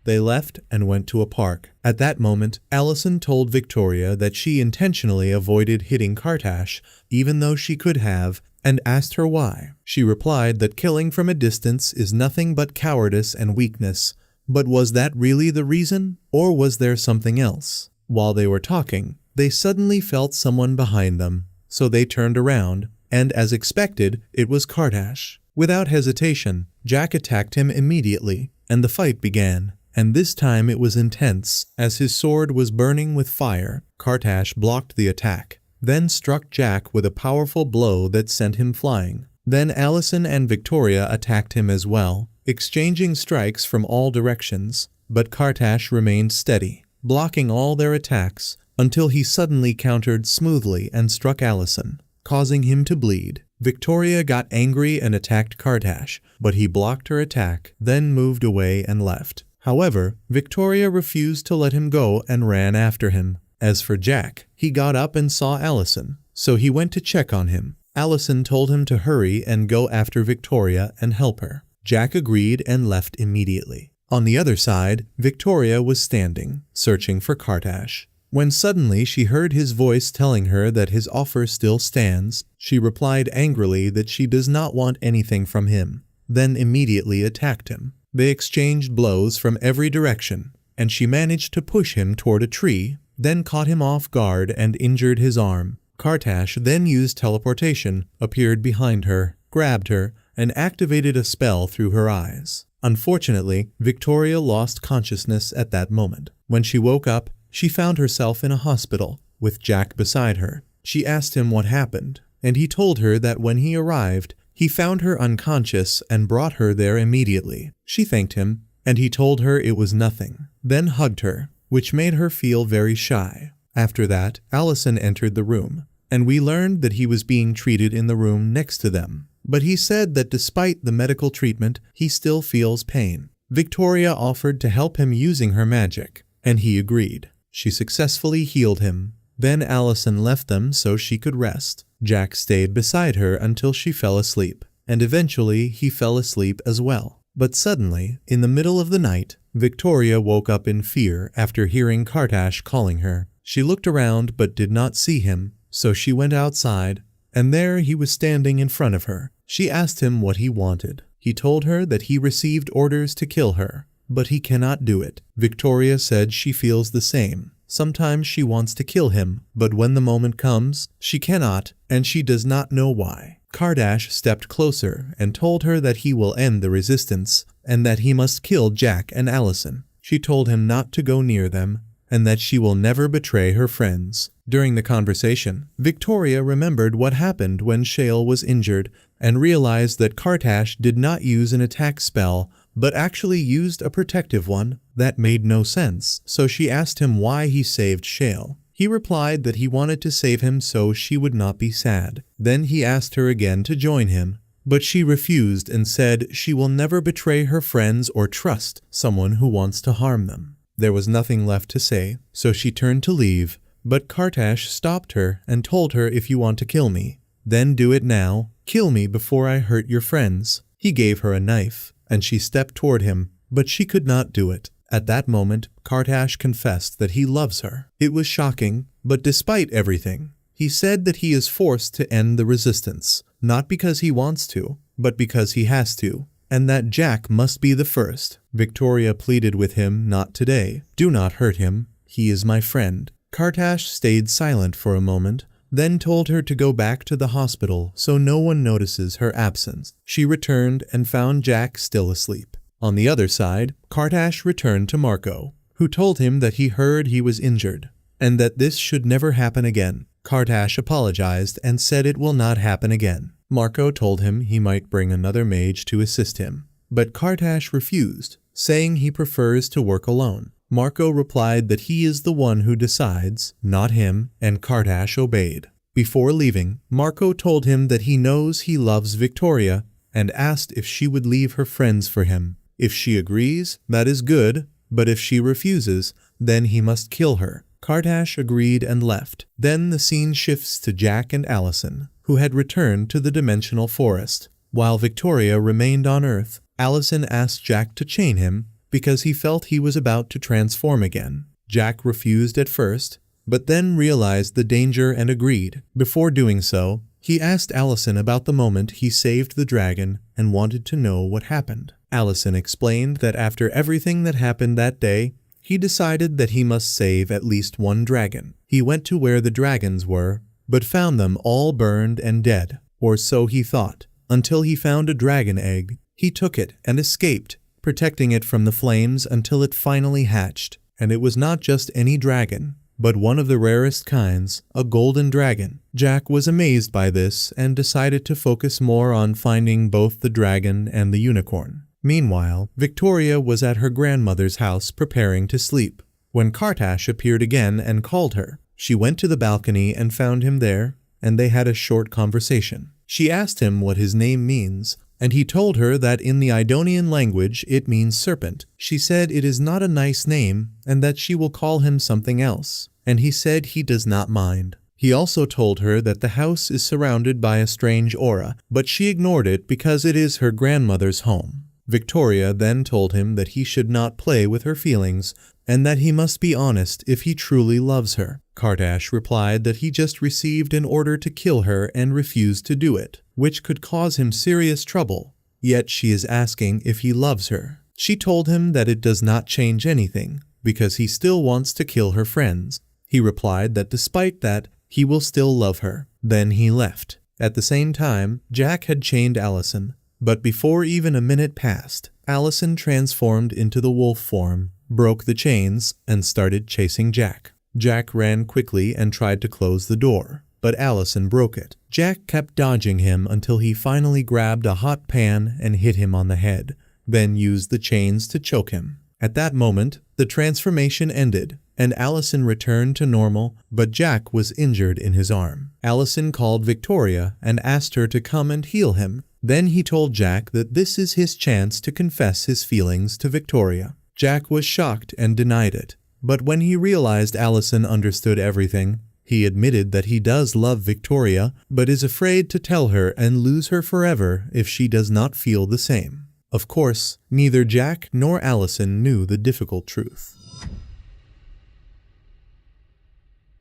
Speaker 1: They left and went to a park. At that moment, Allison told Victoria that she intentionally avoided hitting Kardash, even though she could have, and asked her why. She replied that killing from a distance is nothing but cowardice and weakness. But was that really the reason, or was there something else? While they were talking, they suddenly felt someone behind them, so they turned around, and as expected, it was Kardash. Without hesitation, Jack attacked him immediately, and the fight began. And this time it was intense, as his sword was burning with fire. Kardash blocked the attack, then struck Jack with a powerful blow that sent him flying. Then Allison and Victoria attacked him as well, exchanging strikes from all directions, but Kardash remained steady, blocking all their attacks, until he suddenly countered smoothly and struck Allison, causing him to bleed. Victoria got angry and attacked Kardash, but he blocked her attack, then moved away and left. However, Victoria refused to let him go and ran after him. As for Jack, he got up and saw Allison, so he went to check on him. Allison told him to hurry and go after Victoria and help her. Jack agreed and left immediately. On the other side, Victoria was standing, searching for Kardash. When suddenly she heard his voice telling her that his offer still stands, she replied angrily that she does not want anything from him, then immediately attacked him. They exchanged blows from every direction, and she managed to push him toward a tree, then caught him off guard and injured his arm. Kardash then used teleportation, appeared behind her, grabbed her, and activated a spell through her eyes. Unfortunately, Victoria lost consciousness at that moment. When she woke up, she found herself in a hospital, with Jack beside her. She asked him what happened, and he told her that when he arrived, he found her unconscious and brought her there immediately. She thanked him, and he told her it was nothing, then hugged her, which made her feel very shy. After that, Allison entered the room, and we learned that he was being treated in the room next to them. But he said that despite the medical treatment, he still feels pain. Victoria offered to help him using her magic, and he agreed. She successfully healed him, Then Allison left them so she could rest. Jack stayed beside her until she fell asleep, and eventually he fell asleep as well. But suddenly, in the middle of the night, Victoria woke up in fear after hearing Kartash calling her. She looked around but did not see him, so she went outside, and there he was standing in front of her. She asked him what he wanted. He told her that he received orders to kill her, but he cannot do it. Victoria said she feels the same. Sometimes she wants to kill him, but when the moment comes, she cannot, and she does not know why. Kartash stepped closer and told her that he will end the resistance, and that he must kill Jack and Allison. She told him not to go near them, and that she will never betray her friends. During the conversation, Victoria remembered what happened when Shale was injured, and realized that Kartash did not use an attack spell, but actually used a protective one. That made no sense, so she asked him why he saved Shale. He replied that he wanted to save him so she would not be sad. Then he asked her again to join him, but she refused and said she will never betray her friends or trust someone who wants to harm them. There was nothing left to say, so she turned to leave, but Kartash stopped her and told her, if you want to kill me, then do it now. Kill me before I hurt your friends. He gave her a knife, and she stepped toward him, but she could not do it. At that moment, Kartash confessed that he loves her. It was shocking, but despite everything, he said that he is forced to end the resistance, not because he wants to, but because he has to, and that Jack must be the first. Victoria pleaded with him, not today. Do not hurt him. He is my friend. Kartash stayed silent for a moment, then told her to go back to the hospital so no one notices her absence. She returned and found Jack still asleep. On the other side, Kartash returned to Marco, who told him that he heard he was injured, and that this should never happen again. Kartash apologized and said it will not happen again. Marco told him he might bring another mage to assist him, but Kartash refused, saying he prefers to work alone. Marco replied that he is the one who decides, not him, and Kartash obeyed. Before leaving, Marco told him that he knows he loves Victoria and asked if she would leave her friends for him. If she agrees, that is good, but if she refuses, then he must kill her. Kartash agreed and left. Then the scene shifts to Jack and Allison, who had returned to the dimensional forest. While Victoria remained on Earth, Allison asked Jack to chain him because he felt he was about to transform again. Jack refused at first, but then realized the danger and agreed. Before doing so, he asked Allison about the moment he saved the dragon and wanted to know what happened. Allison explained that after everything that happened that day, he decided that he must save at least one dragon. He went to where the dragons were, but found them all burned and dead, or so he thought, until he found a dragon egg. He took it and escaped, protecting it from the flames until it finally hatched. And it was not just any dragon, but one of the rarest kinds, a golden dragon. Jack was amazed by this and decided to focus more on finding both the dragon and the unicorn. Meanwhile, Victoria was at her grandmother's house preparing to sleep, when Kartash appeared again and called her. She went to the balcony and found him there, and they had a short conversation. She asked him what his name means, and he told her that in the Idonian language it means serpent. She said it is not a nice name and that she will call him something else, and he said he does not mind. He also told her that the house is surrounded by a strange aura, but she ignored it because it is her grandmother's home. Victoria then told him that he should not play with her feelings and that he must be honest if he truly loves her. Kartash replied that he just received an order to kill her and refused to do it, which could cause him serious trouble. Yet she is asking if he loves her. She told him that it does not change anything because he still wants to kill her friends. He replied that despite that, he will still love her. Then he left. At the same time, Jack had chained Allison. But before even a minute passed, Allison transformed into the wolf form, broke the chains, and started chasing Jack. Jack ran quickly and tried to close the door, but Allison broke it. Jack kept dodging him until he finally grabbed a hot pan and hit him on the head, then used the chains to choke him. At that moment, the transformation ended, and Allison returned to normal, but Jack was injured in his arm. Allison called Victoria and asked her to come and heal him. Then he told Jack that this is his chance to confess his feelings to Victoria. Jack was shocked and denied it, but when he realized Allison understood everything, He admitted that he does love Victoria, but is afraid to tell her and lose her forever if she does not feel the same. Of course, neither Jack nor Allison knew the difficult truth.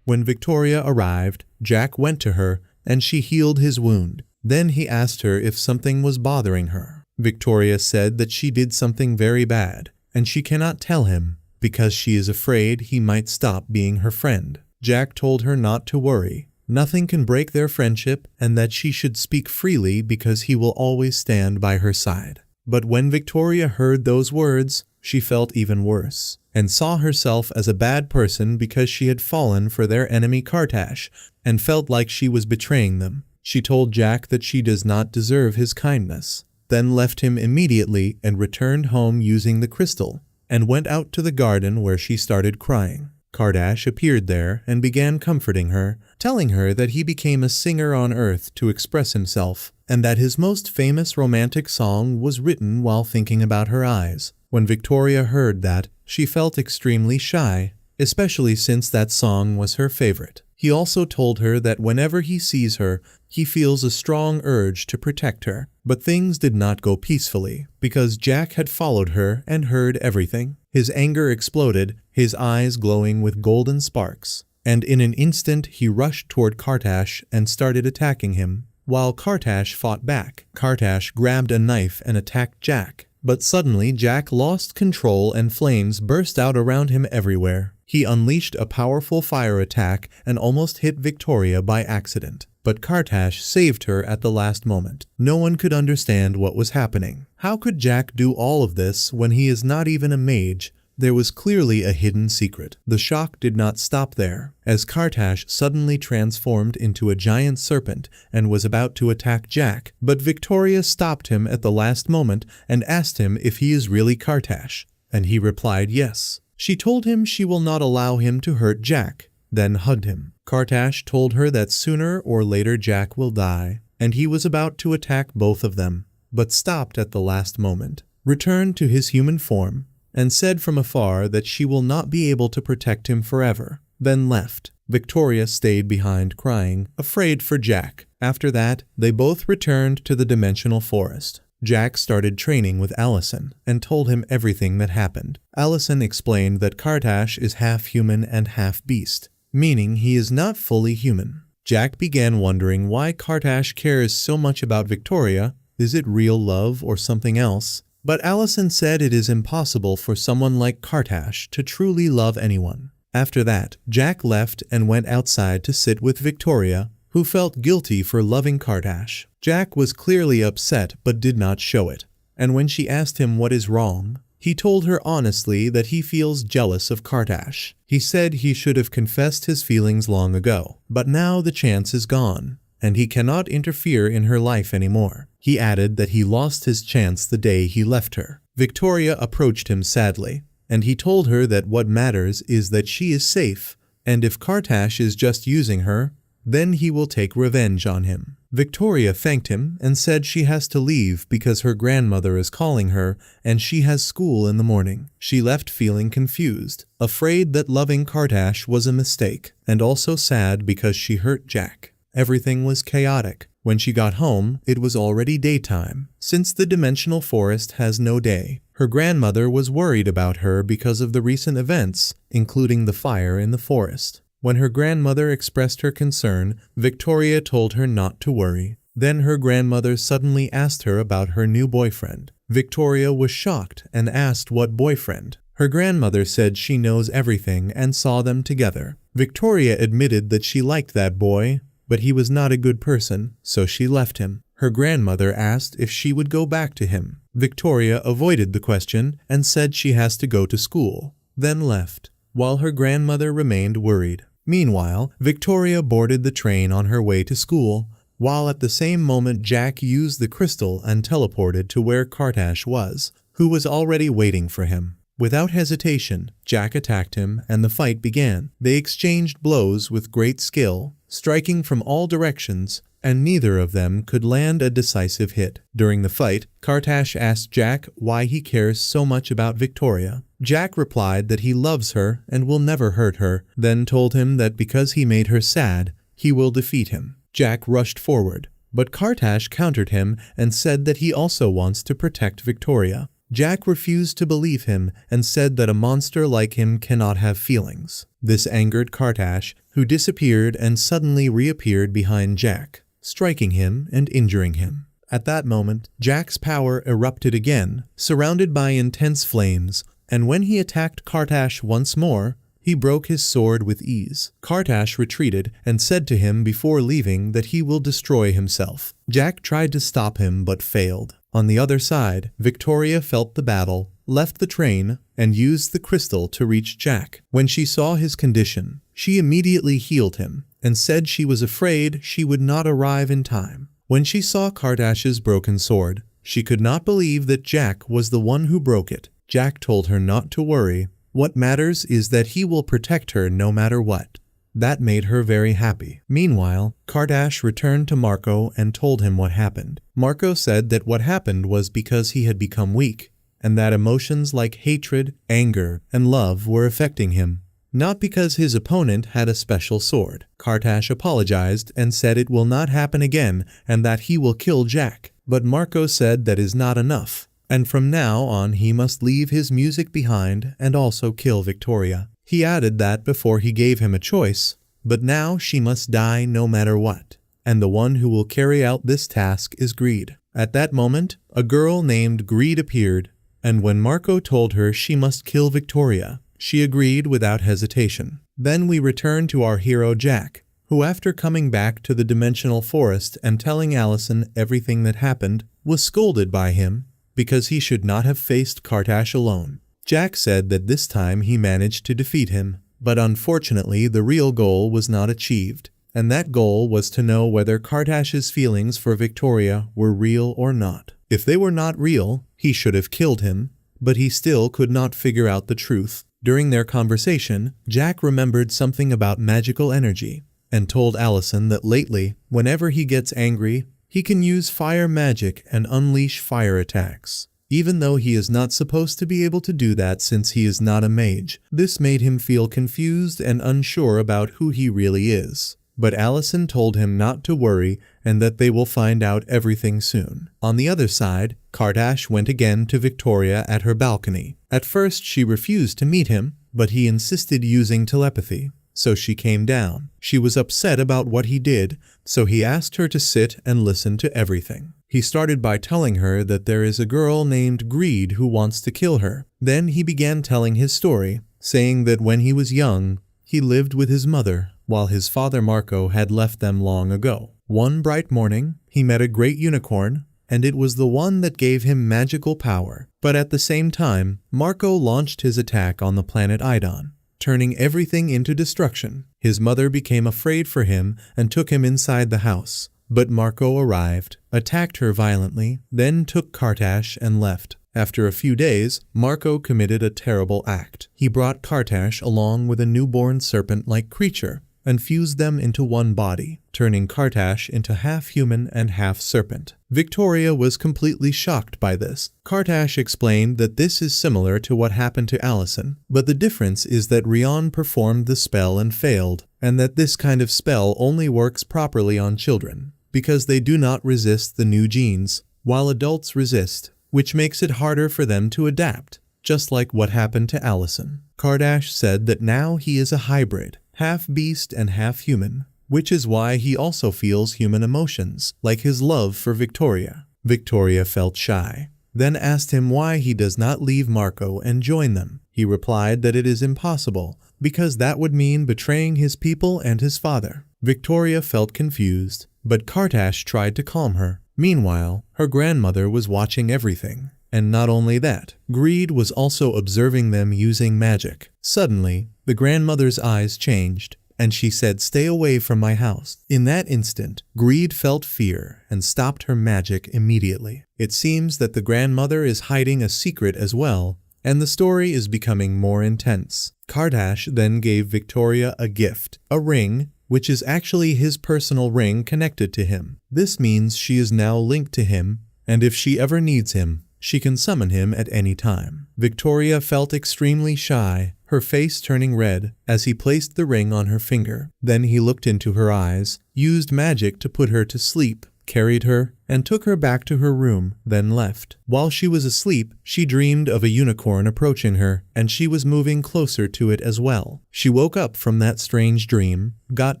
Speaker 1: When Victoria arrived, Jack went to her and she healed his wound. Then he asked her if something was bothering her. Victoria said that she did something very bad, and she cannot tell him because she is afraid he might stop being her friend. Jack told her not to worry. Nothing can break their friendship and that she should speak freely because he will always stand by her side. But when Victoria heard those words, she felt even worse and saw herself as a bad person because she had fallen for their enemy Kartash and felt like she was betraying them. She told Jack that she does not deserve his kindness, then left him immediately and returned home using the crystal, and went out to the garden where she started crying. Kartash appeared there and began comforting her, telling her that he became a singer on earth to express himself, and that his most famous romantic song was written while thinking about her eyes. When Victoria heard that, she felt extremely shy, especially since that song was her favorite. He also told her that whenever he sees her, he feels a strong urge to protect her. But things did not go peacefully, because Jack had followed her and heard everything. His anger exploded, his eyes glowing with golden sparks, and in an instant he rushed toward Kartash and started attacking him. While Kartash fought back, Kartash grabbed a knife and attacked Jack. But suddenly Jack lost control and flames burst out around him everywhere. He unleashed a powerful fire attack and almost hit Victoria by accident. But Kartash saved her at the last moment. No one could understand what was happening. How could Jack do all of this when he is not even a mage? There was clearly a hidden secret. The shock did not stop there, as Kartash suddenly transformed into a giant serpent and was about to attack Jack, but Victoria stopped him at the last moment and asked him if he is really Kartash, and he replied yes. She told him she will not allow him to hurt Jack, then hugged him. Kartash told her that sooner or later Jack will die, and he was about to attack both of them, but stopped at the last moment, returned to his human form, and said from afar that she will not be able to protect him forever, then left. Victoria stayed behind crying, afraid for Jack. After that, they both returned to the dimensional forest. Jack started training with Allison and told him everything that happened. Allison explained that Kartash is half human and half beast, meaning he is not fully human. Jack began wondering why Kartash cares so much about Victoria. Is it real love or something else? But Allison said it is impossible for someone like Kartash to truly love anyone. After that, Jack left and went outside to sit with Victoria, who felt guilty for loving Kartash. Jack was clearly upset but did not show it, and when she asked him what is wrong, he told her honestly that he feels jealous of Kartash. He said he should have confessed his feelings long ago, but now the chance is gone, and he cannot interfere in her life anymore. He added that he lost his chance the day he left her. Victoria approached him sadly, and he told her that what matters is that she is safe, and if Kartash is just using her, then he will take revenge on him. Victoria thanked him and said she has to leave because her grandmother is calling her and she has school in the morning. She left feeling confused, afraid that loving Kartash was a mistake, and also sad because she hurt Jack. Everything was chaotic. When she got home, it was already daytime. Since the dimensional forest has no day, her grandmother was worried about her because of the recent events, including the fire in the forest. When her grandmother expressed her concern, Victoria told her not to worry. Then her grandmother suddenly asked her about her new boyfriend. Victoria was shocked and asked what boyfriend. Her grandmother said she knows everything and saw them together. Victoria admitted that she liked that boy, but he was not a good person, so she left him. Her grandmother asked if she would go back to him. Victoria avoided the question and said she has to go to school, then left, while her grandmother remained worried. Meanwhile, Victoria boarded the train on her way to school, while at the same moment Jack used the crystal and teleported to where Kartash was, who was already waiting for him. Without hesitation, Jack attacked him and the fight began. They exchanged blows with great skill, striking from all directions, and neither of them could land a decisive hit. During the fight, Kartash asked Jack why he cares so much about Victoria. Jack replied that he loves her and will never hurt her, then told him that because he made her sad, he will defeat him. Jack rushed forward, but Kartash countered him and said that he also wants to protect Victoria. Jack refused to believe him and said that a monster like him cannot have feelings. This angered Kartash, who disappeared and suddenly reappeared behind Jack, striking him and injuring him. At that moment, Jack's power erupted again, surrounded by intense flames, and when he attacked Kartash once more, he broke his sword with ease. Kartash retreated and said to him before leaving that he will destroy himself. Jack tried to stop him but failed. On the other side, Victoria felt the battle, left the train, and used the crystal to reach Jack. When she saw his condition, she immediately healed him and said she was afraid she would not arrive in time. When she saw Kartash's broken sword, she could not believe that Jack was the one who broke it. Jack told her not to worry. What matters is that he will protect her no matter what. That made her very happy. Meanwhile, Kartash returned to Marco and told him what happened. Marco said that what happened was because he had become weak, and that emotions like hatred, anger, and love were affecting him, not because his opponent had a special sword. Kartash apologized and said it will not happen again and that he will kill Jack. But Marco said that is not enough, and from now on he must leave his music behind and also kill Victoria. He added that before he gave him a choice, but now she must die no matter what, and the one who will carry out this task is Greed. At that moment, a girl named Greed appeared, and when Marco told her she must kill Victoria, she agreed without hesitation. Then we return to our hero Jack, who after coming back to the dimensional forest and telling Allison everything that happened, was scolded by him because he should not have faced Kartash alone. Jack said that this time he managed to defeat him, but unfortunately the real goal was not achieved, and that goal was to know whether Kartash's feelings for Victoria were real or not. If they were not real, he should have killed him, but he still could not figure out the truth. During their conversation, Jack remembered something about magical energy, and told Allison that lately, whenever he gets angry, he can use fire magic and unleash fire attacks, even though he is not supposed to be able to do that since he is not a mage. This made him feel confused and unsure about who he really is. But Allison told him not to worry and that they will find out everything soon. On the other side, Kartash went again to Victoria at her balcony. At first she refused to meet him, but he insisted using telepathy, so she came down. She was upset about what he did, so he asked her to sit and listen to everything. He started by telling her that there is a girl named Greed who wants to kill her. Then he began telling his story, saying that when he was young, he lived with his mother, while his father Marco had left them long ago. One bright morning, he met a great unicorn, and it was the one that gave him magical power. But at the same time, Marco launched his attack on the planet Idon, turning everything into destruction. His mother became afraid for him and took him inside the house. But Marco arrived, attacked her violently, then took Kartash and left. After a few days, Marco committed a terrible act. He brought Kartash along with a newborn serpent-like creature and fused them into one body, turning Kartash into half human and half serpent. Victoria was completely shocked by this. Kartash explained that this is similar to what happened to Allison, but the difference is that Rion performed the spell and failed, and that this kind of spell only works properly on children, because they do not resist the new genes, while adults resist, which makes it harder for them to adapt, just like what happened to Allison. Kartash said that now he is a hybrid, half beast and half human, which is why he also feels human emotions, like his love for Victoria. Victoria felt shy, then asked him why he does not leave Marco and join them. He replied that it is impossible, because that would mean betraying his people and his father. Victoria felt confused, but Kartash tried to calm her. Meanwhile, her grandmother was watching everything. And not only that, Greed was also observing them using magic. Suddenly, the grandmother's eyes changed, and she said, "Stay away from my house." In that instant, Greed felt fear and stopped her magic immediately. It seems that the grandmother is hiding a secret as well, and the story is becoming more intense. Kartash then gave Victoria a gift, a ring, which is actually his personal ring connected to him. This means she is now linked to him, and if she ever needs him, she can summon him at any time. Victoria felt extremely shy, her face turning red as he placed the ring on her finger. Then he looked into her eyes, used magic to put her to sleep, carried her, and took her back to her room, then left. While she was asleep, she dreamed of a unicorn approaching her, and she was moving closer to it as well. She woke up from that strange dream, got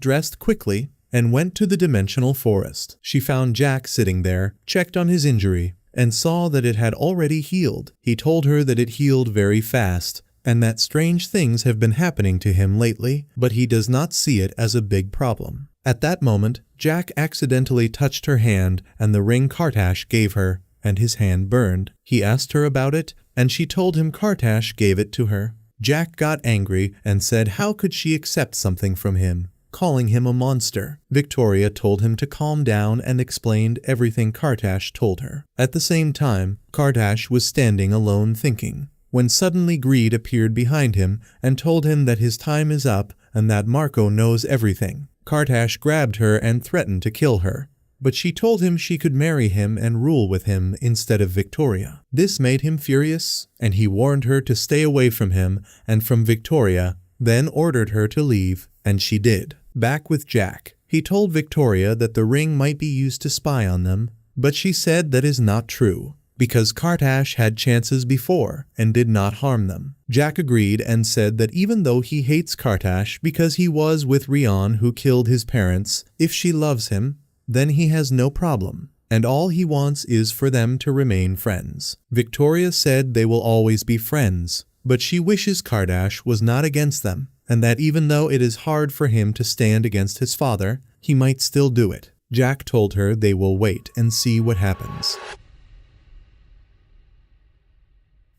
Speaker 1: dressed quickly, and went to the dimensional forest. She found Jack sitting there, checked on his injury, and saw that it had already healed. He told her that it healed very fast, and that strange things have been happening to him lately, but he does not see it as a big problem. At that moment, Jack accidentally touched her hand and the ring Kartash gave her, and his hand burned. He asked her about it, and she told him Kartash gave it to her. Jack got angry and said how could she accept something from him, calling him a monster. Victoria told him to calm down and explained everything Kartash told her. At the same time, Kartash was standing alone thinking, when suddenly Greed appeared behind him and told him that his time is up and that Marco knows everything. Kartash grabbed her and threatened to kill her, but she told him she could marry him and rule with him instead of Victoria. This made him furious, and he warned her to stay away from him and from Victoria, then ordered her to leave, and she did. Back with Jack, he told Victoria that the ring might be used to spy on them, but she said that is not true, because Kartash had chances before and did not harm them. Jack agreed and said that even though he hates Kartash because he was with Rion who killed his parents, if she loves him, then he has no problem, and all he wants is for them to remain friends. Victoria said they will always be friends, but she wishes Kartash was not against them, and that even though it is hard for him to stand against his father, he might still do it. Jack told her they will wait and see what happens.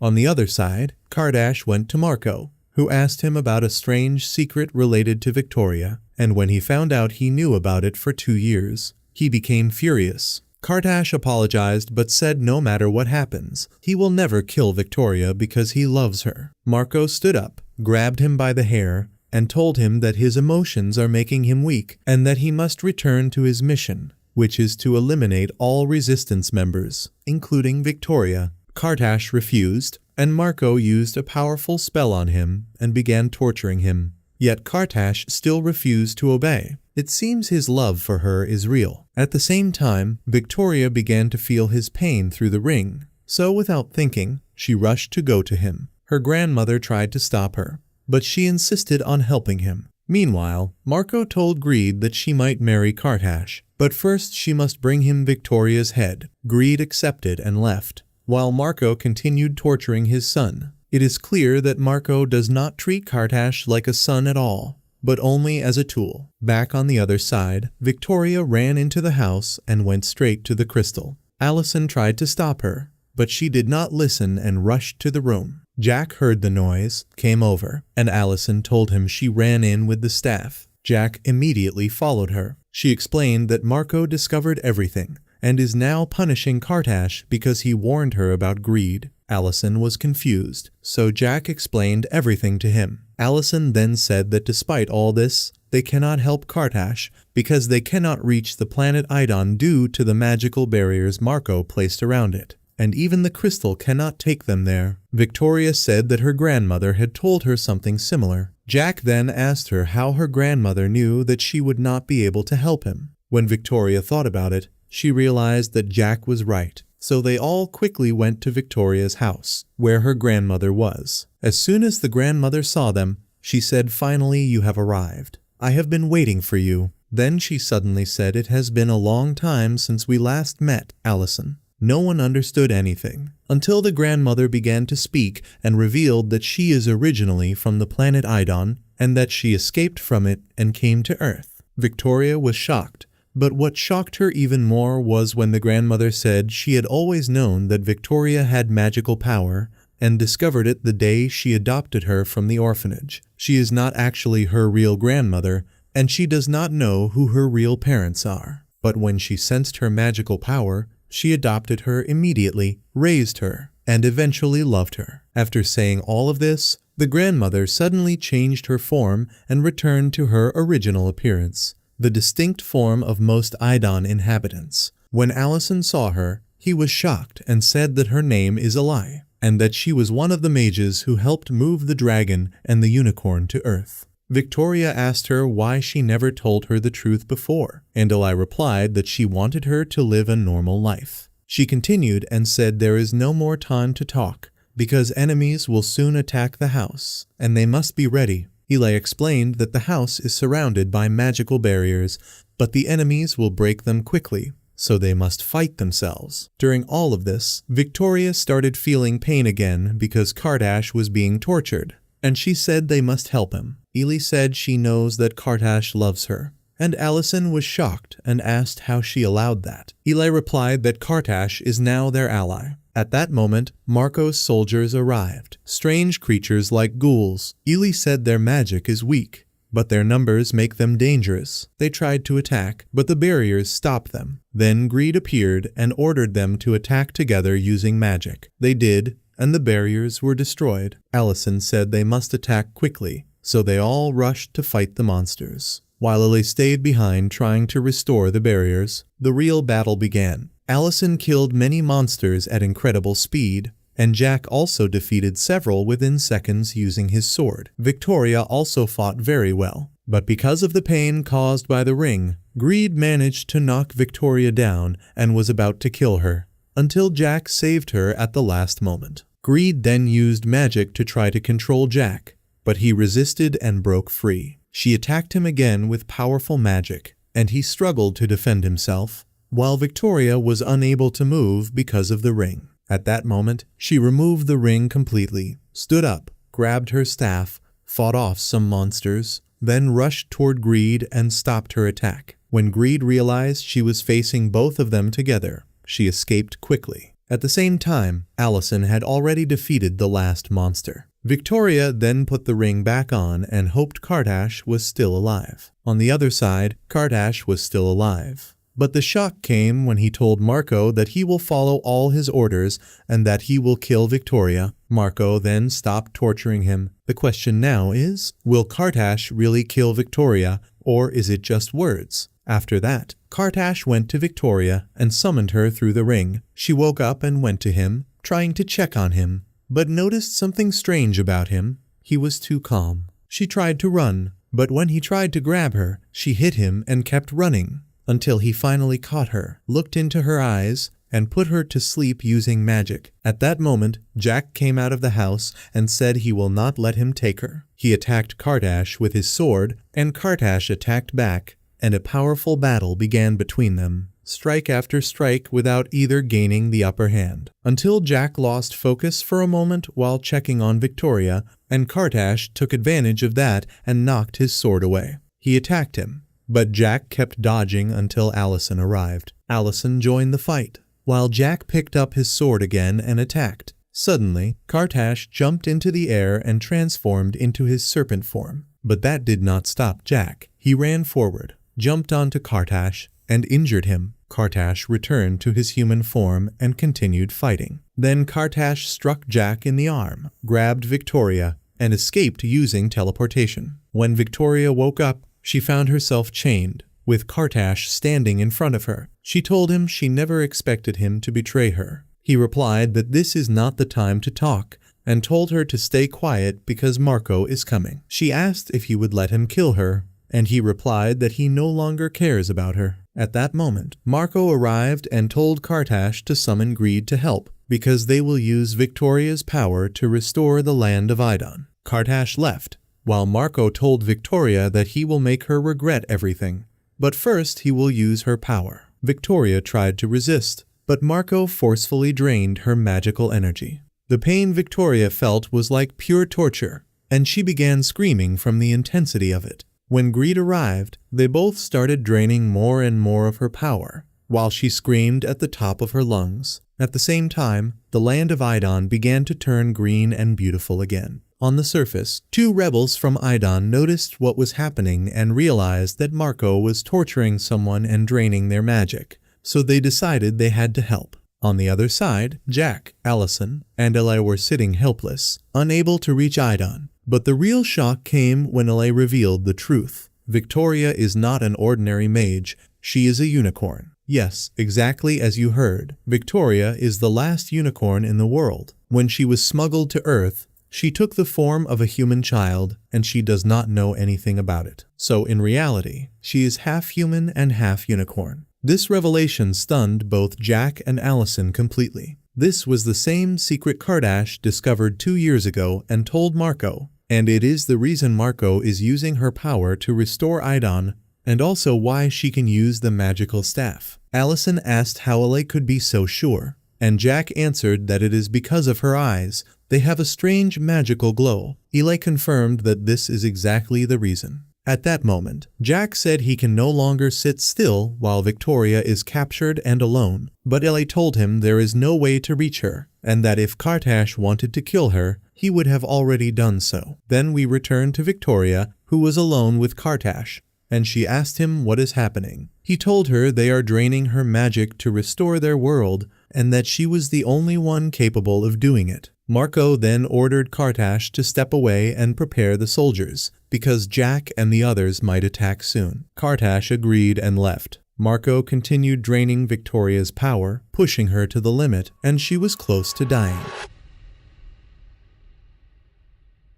Speaker 1: On the other side, Kartash went to Marco, who asked him about a strange secret related to Victoria, and when he found out he knew about it for 2 years, he became furious. Kartash apologized but said no matter what happens, he will never kill Victoria because he loves her. Marco stood up, grabbed him by the hair, and told him that his emotions are making him weak and that he must return to his mission, which is to eliminate all resistance members, including Victoria. Kartash refused, and Marco used a powerful spell on him and began torturing him. Yet Kartash still refused to obey. It seems his love for her is real. At the same time, Victoria began to feel his pain through the ring, so without thinking, she rushed to go to him. Her grandmother tried to stop her, but she insisted on helping him. Meanwhile, Marco told Greed that she might marry Kartash, but first she must bring him Victoria's head. Greed accepted and left, while Marco continued torturing his son. It is clear that Marco does not treat Kartash like a son at all, but only as a tool. Back on the other side, Victoria ran into the house and went straight to the crystal. Allison tried to stop her, but she did not listen and rushed to the room. Jack heard the noise, came over, and Allison told him she ran in with the staff. Jack immediately followed her. She explained that Marco discovered everything and is now punishing Kartash because he warned her about Greed. Allison was confused, so Jack explained everything to him. Allison then said that despite all this, they cannot help Kartash because they cannot reach the planet Idon due to the magical barriers Marco placed around it, and even the crystal cannot take them there. Victoria said that her grandmother had told her something similar. Jack then asked her how her grandmother knew that she would not be able to help him. When Victoria thought about it, she realized that Jack was right, so they all quickly went to Victoria's house, where her grandmother was. As soon as the grandmother saw them, she said, "Finally, you have arrived. I have been waiting for you." Then she suddenly said, "It has been a long time since we last met, Allison." No one understood anything, until the grandmother began to speak and revealed that she is originally from the planet Idon, and that she escaped from it and came to Earth. Victoria was shocked. But what shocked her even more was when the grandmother said she had always known that Victoria had magical power and discovered it the day she adopted her from the orphanage. She is not actually her real grandmother, and she does not know who her real parents are. But when she sensed her magical power, she adopted her immediately, raised her, and eventually loved her. After saying all of this, the grandmother suddenly changed her form and returned to her original appearance, the distinct form of most Idon inhabitants. When Allison saw her, he was shocked and said that her name is Eli, and that she was one of the mages who helped move the dragon and the unicorn to Earth. Victoria asked her why she never told her the truth before, and Eli replied that she wanted her to live a normal life. She continued and said there is no more time to talk, because enemies will soon attack the house, and they must be ready. Eli explained that the house is surrounded by magical barriers, but the enemies will break them quickly, so they must fight themselves. During all of this, Victoria started feeling pain again because Kardash was being tortured, and she said they must help him. Eli said she knows that Kardash loves her, and Allison was shocked and asked how she allowed that. Eli replied that Kardash is now their ally. At that moment, Marco's soldiers arrived, strange creatures like ghouls. Eli said their magic is weak, but their numbers make them dangerous. They tried to attack, but the barriers stopped them. Then Greed appeared and ordered them to attack together using magic. They did, and the barriers were destroyed. Allison said they must attack quickly, so they all rushed to fight the monsters. While Lily stayed behind trying to restore the barriers, the real battle began. Allison killed many monsters at incredible speed, and Jack also defeated several within seconds using his sword. Victoria also fought very well, but because of the pain caused by the ring, Greed managed to knock Victoria down and was about to kill her, until Jack saved her at the last moment. Greed then used magic to try to control Jack, but he resisted and broke free. She attacked him again with powerful magic, and he struggled to defend himself, while Victoria was unable to move because of the ring. At that moment, she removed the ring completely, stood up, grabbed her staff, fought off some monsters, then rushed toward Greed and stopped her attack. When Greed realized she was facing both of them together, she escaped quickly. At the same time, Allison had already defeated the last monster. Victoria then put the ring back on and hoped Kardash was still alive. On the other side, Kardash was still alive. But the shock came when he told Marco that he will follow all his orders and that he will kill Victoria. Marco then stopped torturing him. The question now is, will Kardash really kill Victoria, or is it just words? After that, Kardash went to Victoria and summoned her through the ring. She woke up and went to him, trying to check on him, but noticed something strange about him. He was too calm. She tried to run, but when he tried to grab her, she hit him and kept running, until he finally caught her, looked into her eyes, and put her to sleep using magic. At that moment, Jack came out of the house and said he will not let him take her. He attacked Kardash with his sword, and Kardash attacked back, and a powerful battle began between them, strike after strike without either gaining the upper hand, until Jack lost focus for a moment while checking on Victoria, and Kardash took advantage of that and knocked his sword away. He attacked him, but Jack kept dodging until Allison arrived. Allison joined the fight, while Jack picked up his sword again and attacked. Suddenly, Kardash jumped into the air and transformed into his serpent form. But that did not stop Jack. He ran forward, jumped onto Kardash, and injured him. Kardash returned to his human form and continued fighting. Then Kardash struck Jack in the arm, grabbed Victoria, and escaped using teleportation. When Victoria woke up, she found herself chained, with Kardash standing in front of her. She told him she never expected him to betray her. He replied that this is not the time to talk, and told her to stay quiet because Marco is coming. She asked if he would let him kill her, and he replied that he no longer cares about her. At that moment, Marco arrived and told Kardash to summon Greed to help, because they will use Victoria's power to restore the land of Idon. Kardash left, while Marco told Victoria that he will make her regret everything, but first he will use her power. Victoria tried to resist, but Marco forcefully drained her magical energy. The pain Victoria felt was like pure torture, and she began screaming from the intensity of it. When Greed arrived, they both started draining more and more of her power, while she screamed at the top of her lungs. At the same time, the land of Idon began to turn green and beautiful again. On the surface, two rebels from Idon noticed what was happening and realized that Marco was torturing someone and draining their magic, so they decided they had to help. On the other side, Jack, Allison, and Eli were sitting helpless, unable to reach Idon. But the real shock came when Eli revealed the truth. Victoria is not an ordinary mage, she is a unicorn. Yes, exactly as you heard, Victoria is the last unicorn in the world. When she was smuggled to Earth, she took the form of a human child, and she does not know anything about it. So in reality, she is half human and half unicorn. This revelation stunned both Jack and Allison completely. This was the same secret Kardash discovered 2 years ago and told Marco, and it is the reason Marco is using her power to restore Idon, and also why she can use the magical staff. Allison asked how Eli could be so sure, and Jack answered that it is because of her eyes. They have a strange magical glow. Eli confirmed that this is exactly the reason. At that moment, Jack said he can no longer sit still while Victoria is captured and alone, but Eli told him there is no way to reach her, and that if Kardash wanted to kill her, he would have already done so. Then we returned to Victoria, who was alone with Kardash, and she asked him what is happening. He told her they are draining her magic to restore their world, and that she was the only one capable of doing it. Marco then ordered Kardash to step away and prepare the soldiers, because Jack and the others might attack soon. Kardash agreed and left. Marco continued draining Victoria's power, pushing her to the limit, and she was close to dying.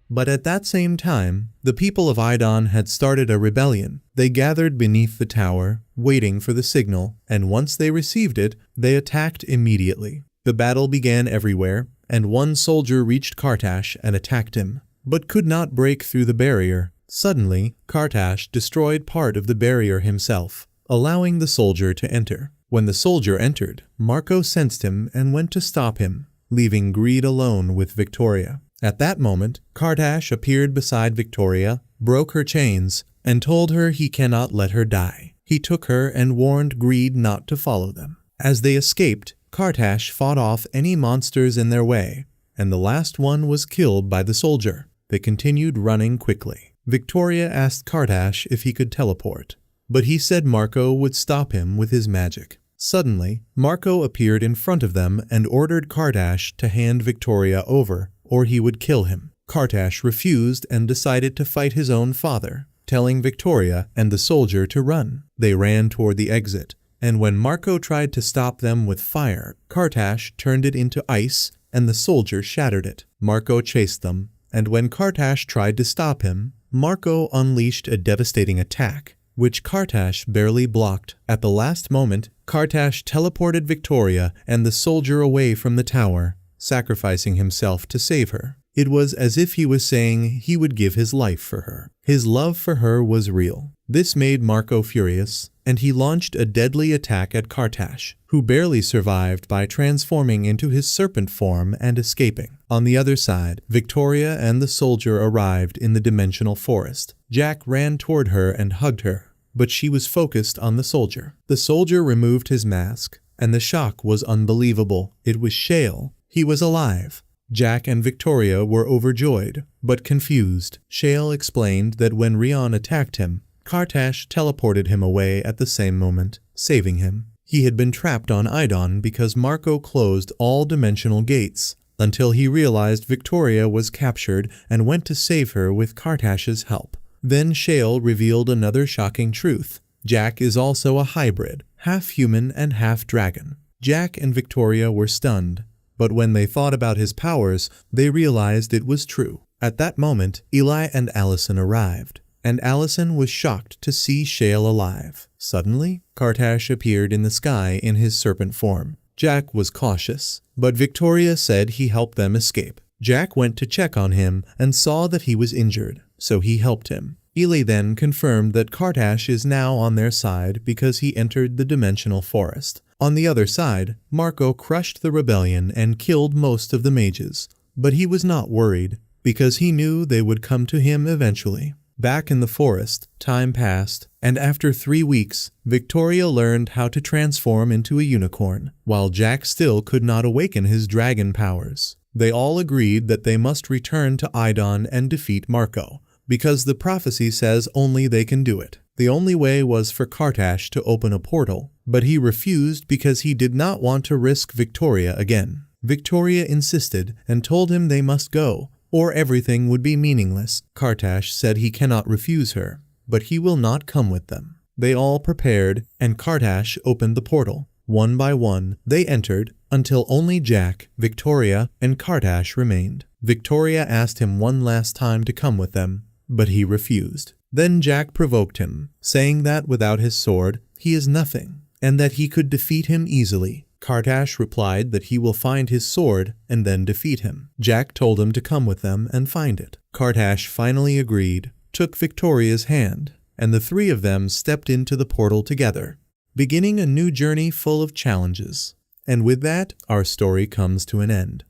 Speaker 1: But at that same time, the people of Idon had started a rebellion. They gathered beneath the tower, waiting for the signal, and once they received it, they attacked immediately. The battle began everywhere, and one soldier reached Kardash and attacked him, but could not break through the barrier. Suddenly, Kardash destroyed part of the barrier himself, allowing the soldier to enter. When the soldier entered, Marco sensed him and went to stop him, leaving Greed alone with Victoria. At that moment, Kardash appeared beside Victoria, broke her chains, and told her he cannot let her die. He took her and warned Greed not to follow them. As they escaped, Kardash fought off any monsters in their way, and the last one was killed by the soldier. They continued running quickly. Victoria asked Kardash if he could teleport, but he said Marco would stop him with his magic. Suddenly, Marco appeared in front of them and ordered Kardash to hand Victoria over, or he would kill him. Kardash refused and decided to fight his own father, telling Victoria and the soldier to run. They ran toward the exit, and when Marco tried to stop them with fire, Kardash turned it into ice, and the soldier shattered it. Marco chased them, and when Kardash tried to stop him, Marco unleashed a devastating attack, which Kardash barely blocked. At the last moment, Kardash teleported Victoria and the soldier away from the tower, sacrificing himself to save her. It was as if he was saying he would give his life for her. His love for her was real. This made Marco furious, and he launched a deadly attack at Kardash, who barely survived by transforming into his serpent form and escaping. On the other side, Victoria and the soldier arrived in the dimensional forest. Jack ran toward her and hugged her, but she was focused on the soldier. The soldier removed his mask, and the shock was unbelievable. It was Shale. He was alive. Jack and Victoria were overjoyed, but confused. Shale explained that when Rion attacked him, Kardash teleported him away at the same moment, saving him. He had been trapped on Idon because Marco closed all dimensional gates, until he realized Victoria was captured and went to save her with Kardash's help. Then Shale revealed another shocking truth. Jack is also a hybrid, half human and half dragon. Jack and Victoria were stunned, but when they thought about his powers, they realized it was true. At that moment, Eli and Allison arrived, and Allison was shocked to see Shale alive. Suddenly, Kardash appeared in the sky in his serpent form. Jack was cautious, but Victoria said he helped them escape. Jack went to check on him and saw that he was injured, so he helped him. Eli then confirmed that Kardash is now on their side because he entered the dimensional forest. On the other side, Marco crushed the rebellion and killed most of the mages, but he was not worried because he knew they would come to him eventually. Back in the forest, time passed, and after 3 weeks, Victoria learned how to transform into a unicorn, while Jack still could not awaken his dragon powers. They all agreed that they must return to Idon and defeat Marco, because the prophecy says only they can do it. The only way was for Kardash to open a portal, but he refused because he did not want to risk Victoria again. Victoria insisted and told him they must go, or everything would be meaningless. Kartash said he cannot refuse her, but he will not come with them. They all prepared, and Kartash opened the portal. One by one, they entered, until only Jack, Victoria, and Kartash remained. Victoria asked him one last time to come with them, but he refused. Then Jack provoked him, saying that without his sword, he is nothing, and that he could defeat him easily. Kartash replied that he will find his sword and then defeat him. Jack told him to come with them and find it. Kartash finally agreed, took Victoria's hand, and the three of them stepped into the portal together, beginning a new journey full of challenges. And with that, our story comes to an end.